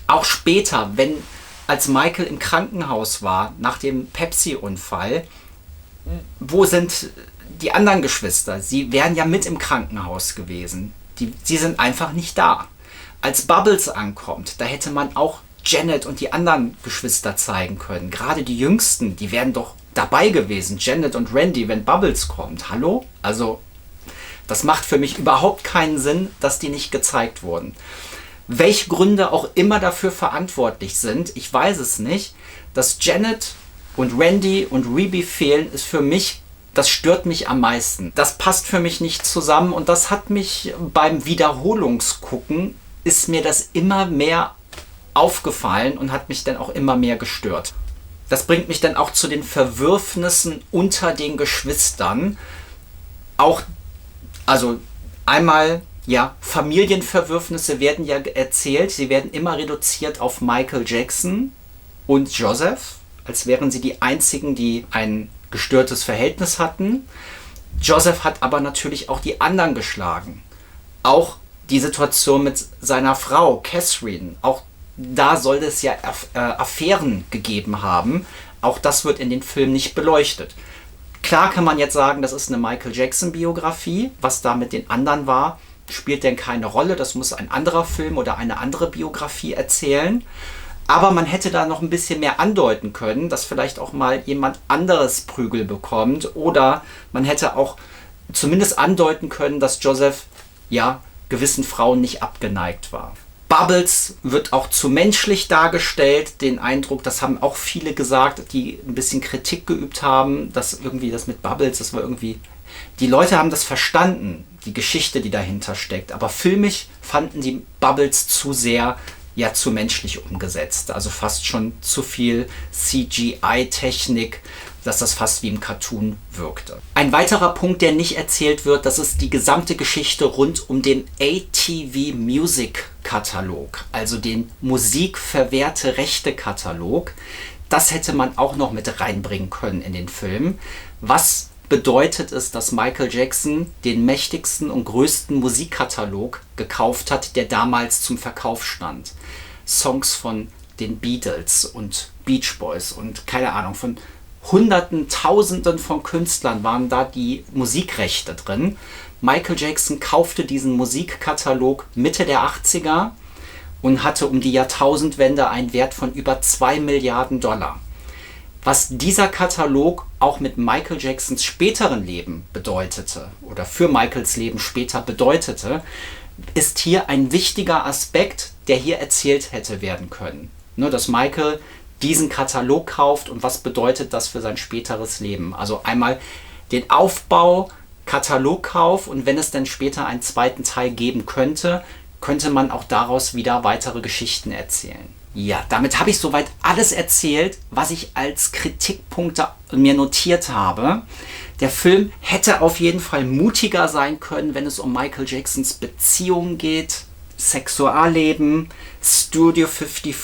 Auch später, als Michael im Krankenhaus war, nach dem Pepsi-Unfall, wo sind die anderen Geschwister? Sie wären ja mit im Krankenhaus gewesen. Sie sind einfach nicht da. Als Bubbles ankommt, da hätte man auch Janet und die anderen Geschwister zeigen können. Gerade die Jüngsten, die wären doch dabei gewesen. Janet und Randy, wenn Bubbles kommt. Hallo? Also, das macht für mich überhaupt keinen Sinn, dass die nicht gezeigt wurden. Welche Gründe auch immer dafür verantwortlich sind, ich weiß es nicht. Dass Janet und Randy und Rebe fehlen, ist für mich, das stört mich am meisten. Das passt für mich nicht zusammen und das hat mich beim Wiederholungsgucken, ist mir das immer mehr aufgefallen und hat mich dann auch immer mehr gestört. Das bringt mich dann auch zu den Verwürfnissen unter den Geschwistern. Auch, also einmal, ja, Familienverwürfnisse werden ja erzählt. Sie werden immer reduziert auf Michael Jackson und Joseph, als wären sie die einzigen, die ein gestörtes Verhältnis hatten. Joseph hat aber natürlich auch die anderen geschlagen. Auch die Situation mit seiner Frau, Catherine, auch da soll es ja Affären gegeben haben. Auch das wird in den Film nicht beleuchtet. Klar kann man jetzt sagen, das ist eine Michael Jackson-Biografie. Was da mit den anderen war, spielt denn keine Rolle. Das muss ein anderer Film oder eine andere Biografie erzählen. Aber man hätte da noch ein bisschen mehr andeuten können, dass vielleicht auch mal jemand anderes Prügel bekommt. Oder man hätte auch zumindest andeuten können, dass Joseph ja gewissen Frauen nicht abgeneigt war. Bubbles wird auch zu menschlich dargestellt. Den Eindruck, das haben auch viele gesagt, die ein bisschen Kritik geübt haben, dass irgendwie das mit Bubbles, das war irgendwie... Die Leute haben das verstanden, die Geschichte, die dahinter steckt. Aber filmisch fanden die Bubbles zu sehr, ja, zu menschlich umgesetzt. Also fast schon zu viel CGI-Technik, dass das fast wie im Cartoon wirkte. Ein weiterer Punkt, der nicht erzählt wird, das ist die gesamte Geschichte rund um den ATV Music Katalog, also den Musikverwehrte Rechte Katalog. Das hätte man auch noch mit reinbringen können in den Film. Was bedeutet es, dass Michael Jackson den mächtigsten und größten Musikkatalog gekauft hat, der damals zum Verkauf stand. Songs von den Beatles und Beach Boys und keine Ahnung, von Hunderten, Tausenden von Künstlern waren da die Musikrechte drin. Michael Jackson kaufte diesen Musikkatalog Mitte der 80er und hatte um die Jahrtausendwende einen Wert von über 2 Milliarden Dollar. Was dieser Katalog auch mit Michael Jacksons späteren Leben bedeutete oder für Michaels Leben später bedeutete, ist hier ein wichtiger Aspekt, der hier erzählt hätte werden können. Nur, dass Michael diesen Katalog kauft und was bedeutet das für sein späteres Leben. Also einmal den Aufbau, Katalogkauf und wenn es dann später einen zweiten Teil geben könnte, könnte man auch daraus wieder weitere Geschichten erzählen. Ja, damit habe ich soweit alles erzählt, was ich als Kritikpunkte mir notiert habe. Der Film hätte auf jeden Fall mutiger sein können, wenn es um Michael Jacksons Beziehungen geht, Sexualleben, Studio 54,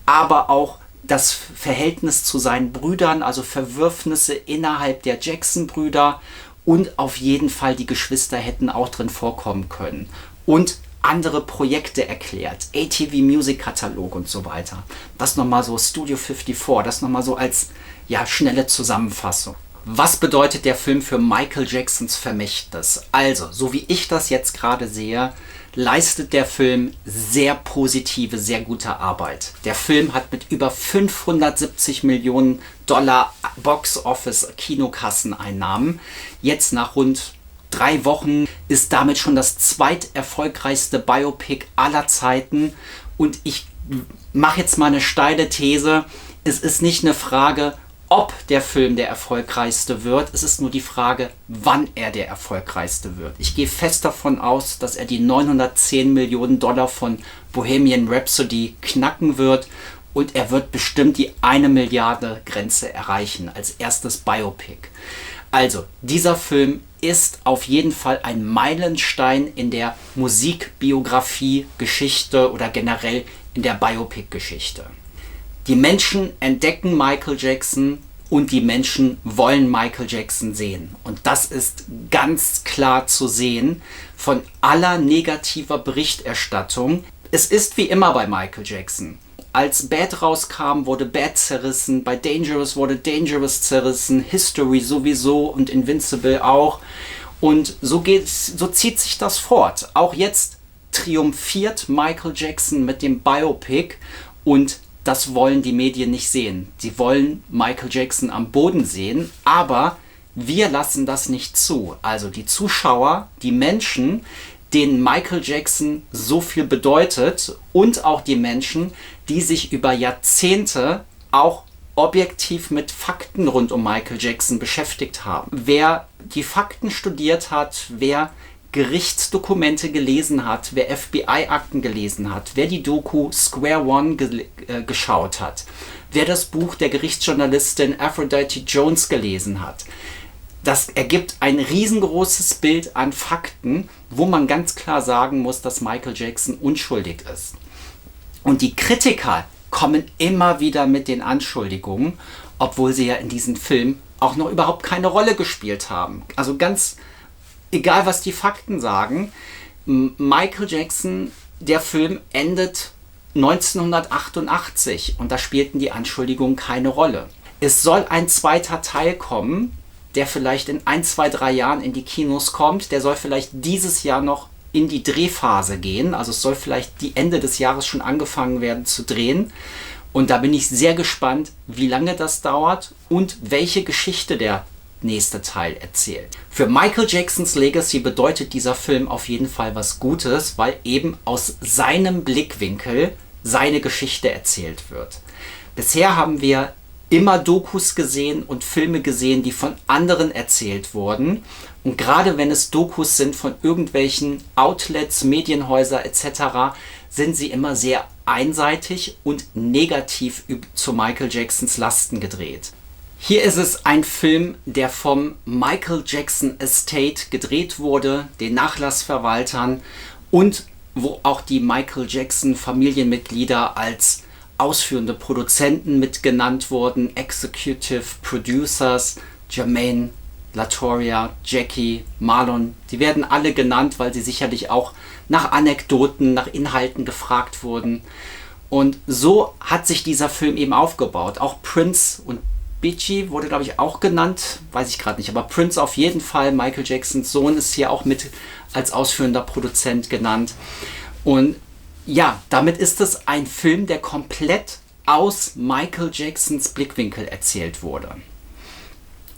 aber auch das Verhältnis zu seinen Brüdern, also Verwürfnisse innerhalb der Jackson-Brüder und auf jeden Fall die Geschwister hätten auch drin vorkommen können. Und andere Projekte erklärt, ATV Music Katalog und so weiter. Das nochmal so Studio 54, das nochmal so als schnelle Zusammenfassung. Was bedeutet der Film für Michael Jacksons Vermächtnis? Also, so wie ich das jetzt gerade sehe, leistet der Film sehr positive, sehr gute Arbeit. Der Film hat mit über 570 Millionen Dollar Box-Office-Kinokasseneinnahmen jetzt nach rund 3 Wochen ist damit schon das zweiterfolgreichste Biopic aller Zeiten. Und ich mache jetzt mal eine steile These. Es ist nicht eine Frage, ob der Film der erfolgreichste wird. Es ist nur die Frage, wann er der erfolgreichste wird. Ich gehe fest davon aus, dass er die 910 Millionen Dollar von Bohemian Rhapsody knacken wird. Und er wird bestimmt die 1 Milliarde Grenze erreichen als erstes Biopic. Also, dieser Film ist auf jeden Fall ein Meilenstein in der Musikbiografie-Geschichte oder generell in der Biopic-Geschichte. Die Menschen entdecken Michael Jackson und die Menschen wollen Michael Jackson sehen. Und das ist ganz klar zu sehen von aller negativer Berichterstattung. Es ist wie immer bei Michael Jackson. Als Bad rauskam, wurde Bad zerrissen, bei Dangerous wurde Dangerous zerrissen, History sowieso und Invincible auch. Und so zieht sich das fort. Auch jetzt triumphiert Michael Jackson mit dem Biopic und das wollen die Medien nicht sehen. Sie wollen Michael Jackson am Boden sehen, aber wir lassen das nicht zu. Also die Zuschauer, die Menschen, denen Michael Jackson so viel bedeutet und auch die Menschen, die sich über Jahrzehnte auch objektiv mit Fakten rund um Michael Jackson beschäftigt haben. Wer die Fakten studiert hat, wer Gerichtsdokumente gelesen hat, wer FBI-Akten gelesen hat, wer die Doku Square One geschaut hat, wer das Buch der Gerichtsjournalistin Aphrodite Jones gelesen hat, das ergibt ein riesengroßes Bild an Fakten, wo man ganz klar sagen muss, dass Michael Jackson unschuldig ist. Und die Kritiker kommen immer wieder mit den Anschuldigungen, obwohl sie ja in diesem Film auch noch überhaupt keine Rolle gespielt haben. Also ganz egal, was die Fakten sagen, Michael Jackson, der Film endet 1988 und da spielten die Anschuldigungen keine Rolle. Es soll ein zweiter Teil kommen, der vielleicht in 1, 2, 3 Jahren in die Kinos kommt. Der soll vielleicht dieses Jahr noch in die Drehphase gehen. Also es soll vielleicht die Ende des Jahres schon angefangen werden zu drehen. Und da bin ich sehr gespannt, wie lange das dauert und welche Geschichte der nächste Teil erzählt. Für Michael Jacksons Legacy bedeutet dieser Film auf jeden Fall was Gutes, weil eben aus seinem Blickwinkel seine Geschichte erzählt wird. Bisher haben wir immer Dokus gesehen und Filme gesehen, die von anderen erzählt wurden. Und gerade wenn es Dokus sind von irgendwelchen Outlets, Medienhäuser etc., sind sie immer sehr einseitig und negativ zu Michael Jacksons Lasten gedreht. Hier ist es ein Film, der vom Michael Jackson Estate gedreht wurde, den Nachlassverwaltern und wo auch die Michael Jackson Familienmitglieder als ausführende Produzenten mitgenannt wurden, Executive Producers, Jermaine, Latoya, Jackie, Marlon. Die werden alle genannt, weil sie sicherlich auch nach Anekdoten, nach Inhalten gefragt wurden. Und so hat sich dieser Film eben aufgebaut. Auch Prince und Beachy wurde, glaube ich, auch genannt, weiß ich gerade nicht, aber Prince auf jeden Fall, Michael Jacksons Sohn, ist hier auch mit als ausführender Produzent genannt. Und ja, damit ist es ein Film, der komplett aus Michael Jacksons Blickwinkel erzählt wurde.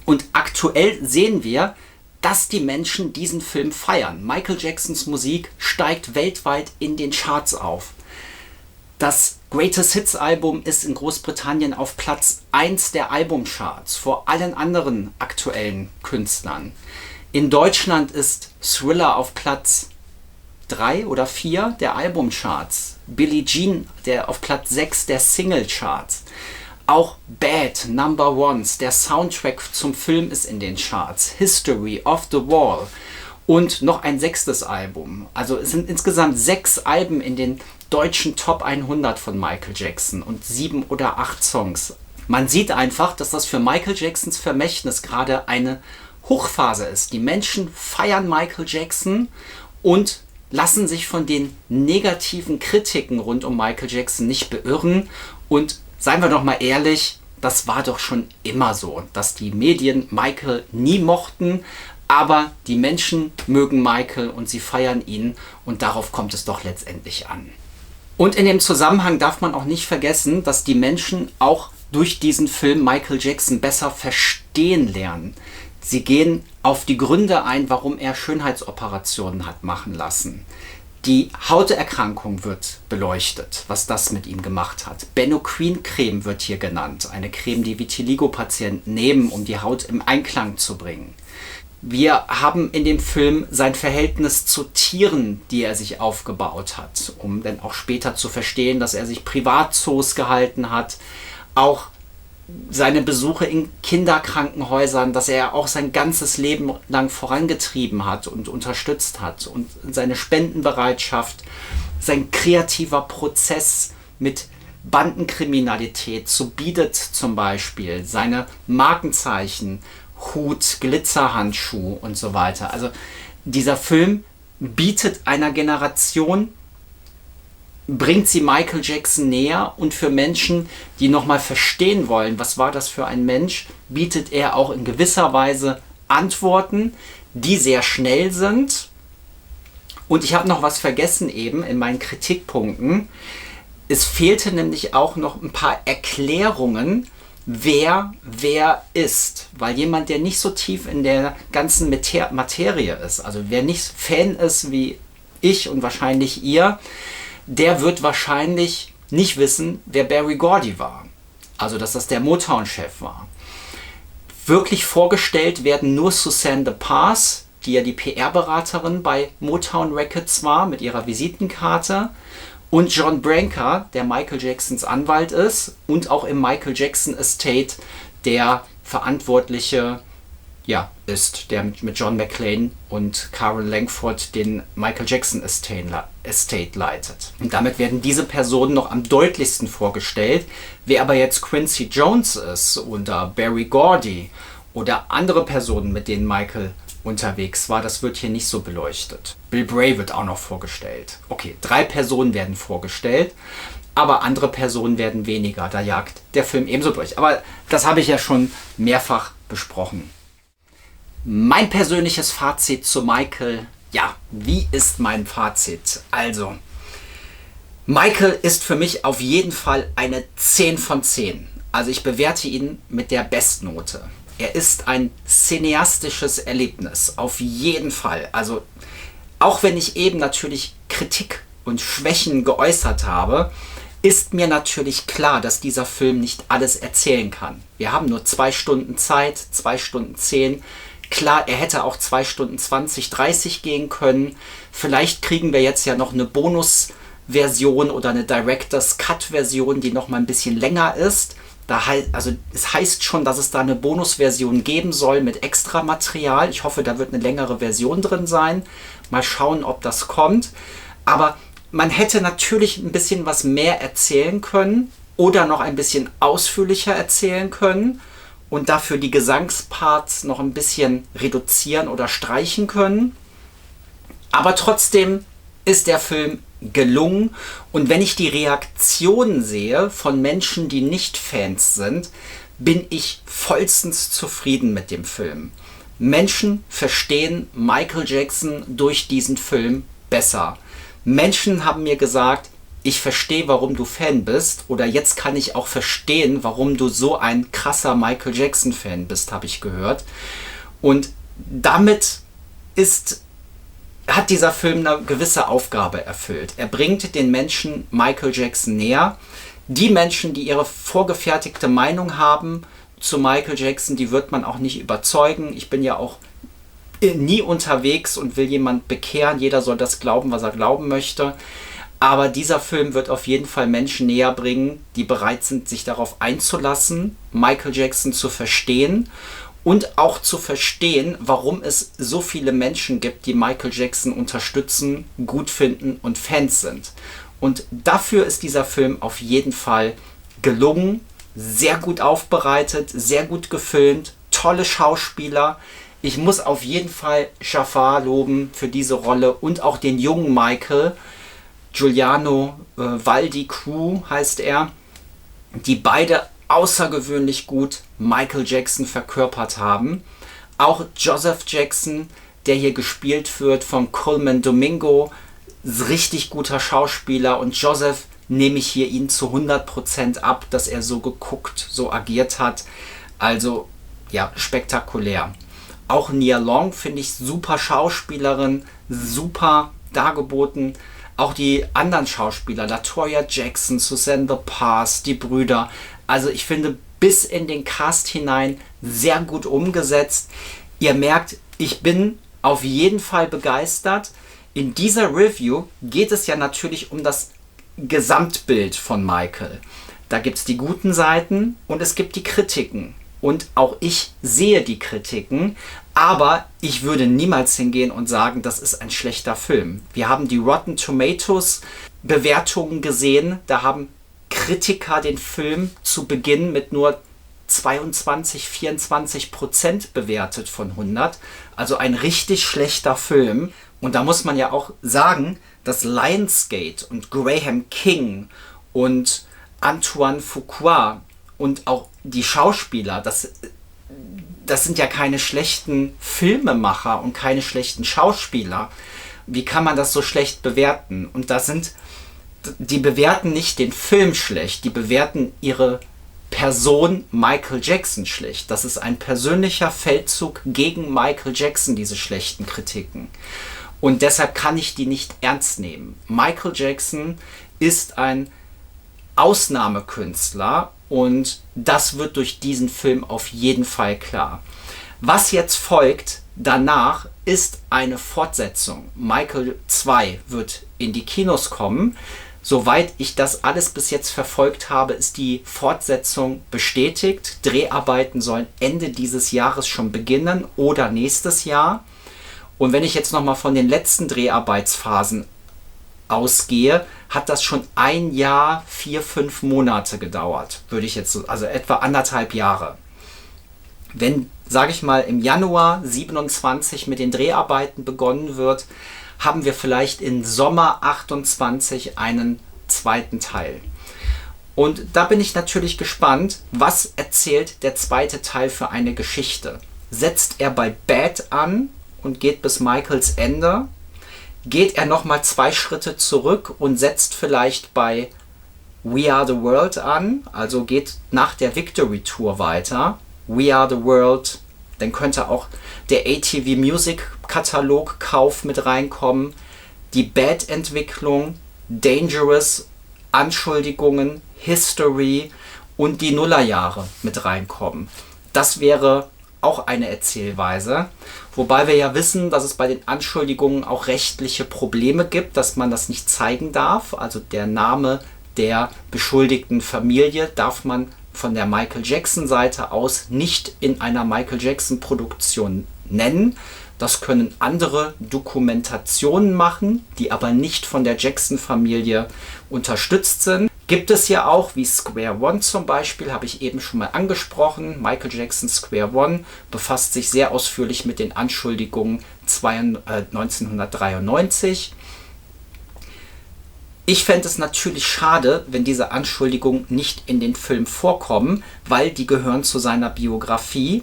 Und aktuell sehen wir, dass die Menschen diesen Film feiern. Michael Jacksons Musik steigt weltweit in den Charts auf. Das Greatest Hits Album ist in Großbritannien auf Platz 1 der Albumcharts vor allen anderen aktuellen Künstlern. In Deutschland ist Thriller auf Platz 3 oder 4 der Albumcharts. Billie Jean auf Platz 6 der Singlecharts. Auch Bad, Number Ones, der Soundtrack zum Film ist in den Charts. History, Off the Wall und noch ein 6. Album. Also es sind insgesamt 6 Alben in den deutschen Top 100 von Michael Jackson und 7 oder 8 Songs. Man sieht einfach, dass das für Michael Jacksons Vermächtnis gerade eine Hochphase ist. Die Menschen feiern Michael Jackson und lassen sich von den negativen Kritiken rund um Michael Jackson nicht beirren. Und seien wir doch mal ehrlich, das war doch schon immer so, dass die Medien Michael nie mochten, aber die Menschen mögen Michael und sie feiern ihn und darauf kommt es doch letztendlich an. Und in dem Zusammenhang darf man auch nicht vergessen, dass die Menschen auch durch diesen Film Michael Jackson besser verstehen lernen. Sie gehen auf die Gründe ein, warum er Schönheitsoperationen hat machen lassen. Die Hauterkrankung wird beleuchtet, was das mit ihm gemacht hat. Benocrin-Creme wird hier genannt, eine Creme, die Vitiligo-Patienten nehmen, um die Haut im Einklang zu bringen. Wir haben in dem Film sein Verhältnis zu Tieren, die er sich aufgebaut hat, um dann auch später zu verstehen, dass er sich Privatzoos gehalten hat. Auch seine Besuche in Kinderkrankenhäusern, dass er auch sein ganzes Leben lang vorangetrieben hat und unterstützt hat. Und seine Spendenbereitschaft, sein kreativer Prozess mit Bandenkriminalität, so Beat It zum Beispiel, seine Markenzeichen, Hut, Glitzerhandschuh und so weiter. Also dieser Film bietet einer Generation, bringt sie Michael Jackson näher und für Menschen, die nochmal verstehen wollen, was war das für ein Mensch, bietet er auch in gewisser Weise Antworten, die sehr schnell sind. Und ich habe noch was vergessen eben in meinen Kritikpunkten. Es fehlte nämlich auch noch ein paar Erklärungen, wer ist. Weil jemand, der nicht so tief in der ganzen Materie ist, also wer nicht Fan ist wie ich und wahrscheinlich ihr, der wird wahrscheinlich nicht wissen, wer Berry Gordy war. Also, dass das der Motown-Chef war. Wirklich vorgestellt werden nur Suzanne de Pass, die ja die PR-Beraterin bei Motown Records war, mit ihrer Visitenkarte. Und John Branca, der Michael Jacksons Anwalt ist und auch im Michael Jackson Estate der Verantwortliche ist, der mit John McClane und Karen Langford den Michael Jackson Estate leitet. Und damit werden diese Personen noch am deutlichsten vorgestellt. Wer aber jetzt Quincy Jones ist oder Berry Gordy oder andere Personen, mit denen Michael unterwegs war, das wird hier nicht so beleuchtet. Bill Bray wird auch noch vorgestellt. Okay, 3 Personen werden vorgestellt, aber andere Personen werden weniger. Da jagt der Film ebenso durch. Aber das habe ich ja schon mehrfach besprochen. Mein persönliches Fazit zu Michael. Ja, wie ist mein Fazit? Also, Michael ist für mich auf jeden Fall eine 10 von 10. Also ich bewerte ihn mit der Bestnote. Er ist ein cineastisches Erlebnis, auf jeden Fall. Also auch wenn ich eben natürlich Kritik und Schwächen geäußert habe, ist mir natürlich klar, dass dieser Film nicht alles erzählen kann. Wir haben nur 2 Stunden Zeit, 2 Stunden 10. Klar, er hätte auch 2 Stunden 20, 30 gehen können. Vielleicht kriegen wir jetzt ja noch eine Bonusversion oder eine Director's Cut Version, die noch mal ein bisschen länger ist. Also es heißt schon, dass es da eine Bonusversion geben soll mit Extramaterial. Ich hoffe, da wird eine längere Version drin sein. Mal schauen, ob das kommt. Aber man hätte natürlich ein bisschen was mehr erzählen können oder noch ein bisschen ausführlicher erzählen können und dafür die Gesangsparts noch ein bisschen reduzieren oder streichen können. Aber trotzdem ist der Film gelungen, und wenn ich die Reaktionen sehe von Menschen, die nicht Fans sind, bin ich vollstens zufrieden mit dem Film. Menschen verstehen Michael Jackson durch diesen Film besser. Menschen haben mir gesagt, ich verstehe, warum du Fan bist, oder jetzt kann ich auch verstehen, warum du so ein krasser Michael Jackson Fan bist, habe ich gehört. Und damit hat dieser Film eine gewisse Aufgabe erfüllt. Er bringt den Menschen Michael Jackson näher. Die Menschen, die ihre vorgefertigte Meinung haben zu Michael Jackson, die wird man auch nicht überzeugen. Ich bin ja auch nie unterwegs und will jemand bekehren. Jeder soll das glauben, was er glauben möchte. Aber dieser Film wird auf jeden Fall Menschen näher bringen, die bereit sind, sich darauf einzulassen, Michael Jackson zu verstehen. Und auch zu verstehen, warum es so viele Menschen gibt, die Michael Jackson unterstützen, gut finden und Fans sind. Und dafür ist dieser Film auf jeden Fall gelungen, sehr gut aufbereitet, sehr gut gefilmt, tolle Schauspieler. Ich muss auf jeden Fall Jafar loben für diese Rolle und auch den jungen Michael, Giuliano Valdi Crew heißt er, die beide außergewöhnlich gut Michael Jackson verkörpert haben. Auch Joseph Jackson, der hier gespielt wird von Coleman Domingo, ist richtig guter Schauspieler, und Joseph nehme ich hier ihn zu 100% ab, dass er so geguckt, so agiert hat. Also ja, spektakulär. Auch Nia Long finde ich super Schauspielerin, super dargeboten. Auch die anderen Schauspieler, LaToya Jackson, Suzanne The Pass, die Brüder. Also ich finde, bis in den Cast hinein sehr gut umgesetzt. Ihr merkt, ich bin auf jeden Fall begeistert. In dieser Review geht es ja natürlich um das Gesamtbild von Michael. Da gibt es die guten Seiten und es gibt die Kritiken. Und auch ich sehe die Kritiken, aber ich würde niemals hingehen und sagen, das ist ein schlechter Film. Wir haben die Rotten Tomatoes Bewertungen gesehen, da haben Kritiker den Film zu Beginn mit nur 22-24% bewertet von 100. Also ein richtig schlechter Film. Und da muss man ja auch sagen, dass Lionsgate und Graham King und Antoine Fuqua und auch die Schauspieler, das sind ja keine schlechten Filmemacher und keine schlechten Schauspieler. Wie kann man das so schlecht bewerten? Und die bewerten nicht den Film schlecht, die bewerten ihre Person Michael Jackson schlecht. Das ist ein persönlicher Feldzug gegen Michael Jackson, diese schlechten Kritiken. Und deshalb kann ich die nicht ernst nehmen. Michael Jackson ist ein Ausnahmekünstler und das wird durch diesen Film auf jeden Fall klar. Was jetzt folgt danach ist eine Fortsetzung. Michael 2 wird in die Kinos kommen. Soweit ich das alles bis jetzt verfolgt habe, ist die Fortsetzung bestätigt. Dreharbeiten sollen Ende dieses Jahres schon beginnen oder nächstes Jahr. Und wenn ich jetzt nochmal von den letzten Dreharbeitsphasen ausgehe, hat das schon 1 Jahr, 4-5 Monate gedauert. Würde ich jetzt also etwa 1,5 Jahre. Wenn, sage ich mal, im Januar 27 mit den Dreharbeiten begonnen wird, haben wir vielleicht im Sommer 28 einen zweiten Teil. Und da bin ich natürlich gespannt, was erzählt der zweite Teil für eine Geschichte. Setzt er bei Bad an und geht bis Michaels Ende? Geht er nochmal 2 Schritte zurück und setzt vielleicht bei We Are the World an? Also geht nach der Victory Tour weiter. We Are the World. Dann könnte auch der ATV Music Katalog Kauf mit reinkommen. Die Bad-Entwicklung, Dangerous, Anschuldigungen, History und die Nullerjahre mit reinkommen. Das wäre auch eine Erzählweise. Wobei wir ja wissen, dass es bei den Anschuldigungen auch rechtliche Probleme gibt, dass man das nicht zeigen darf. Also der Name der beschuldigten Familie darf man von der Michael Jackson Seite aus nicht in einer Michael Jackson Produktion nennen. Das können andere Dokumentationen machen, die aber nicht von der Jackson-Familie unterstützt sind. Gibt es ja auch, wie Square One zum Beispiel, habe ich eben schon mal angesprochen. Michael Jackson Square One befasst sich sehr ausführlich mit den Anschuldigungen 1993. Ich fände es natürlich schade, wenn diese Anschuldigungen nicht in den Film vorkommen, weil die gehören zu seiner Biografie.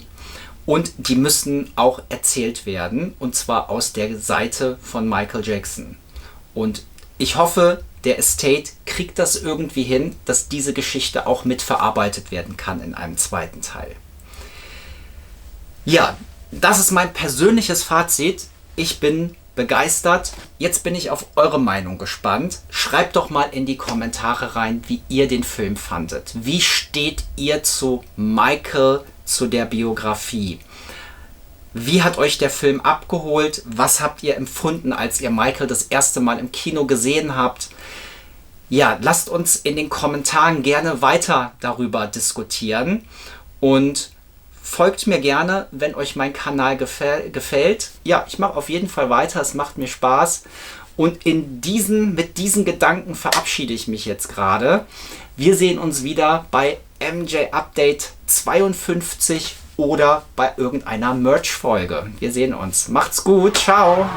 Und die müssen auch erzählt werden, und zwar aus der Seite von Michael Jackson. Und ich hoffe, der Estate kriegt das irgendwie hin, dass diese Geschichte auch mitverarbeitet werden kann in einem zweiten Teil. Ja, das ist mein persönliches Fazit. Ich bin begeistert. Jetzt bin ich auf eure Meinung gespannt. Schreibt doch mal in die Kommentare rein, wie ihr den Film fandet. Wie steht ihr zu Michael, zu der Biografie? Wie hat euch der Film abgeholt? Was habt ihr empfunden, als ihr Michael das erste Mal im Kino gesehen habt? Ja, lasst uns in den Kommentaren gerne weiter darüber diskutieren und folgt mir gerne, wenn euch mein Kanal gefällt. Ja, ich mache auf jeden Fall weiter, es macht mir Spaß. Und mit diesen Gedanken verabschiede ich mich jetzt gerade. Wir sehen uns wieder bei MJ Update 52 oder bei irgendeiner Merch-Folge. Wir sehen uns. Macht's gut. Ciao.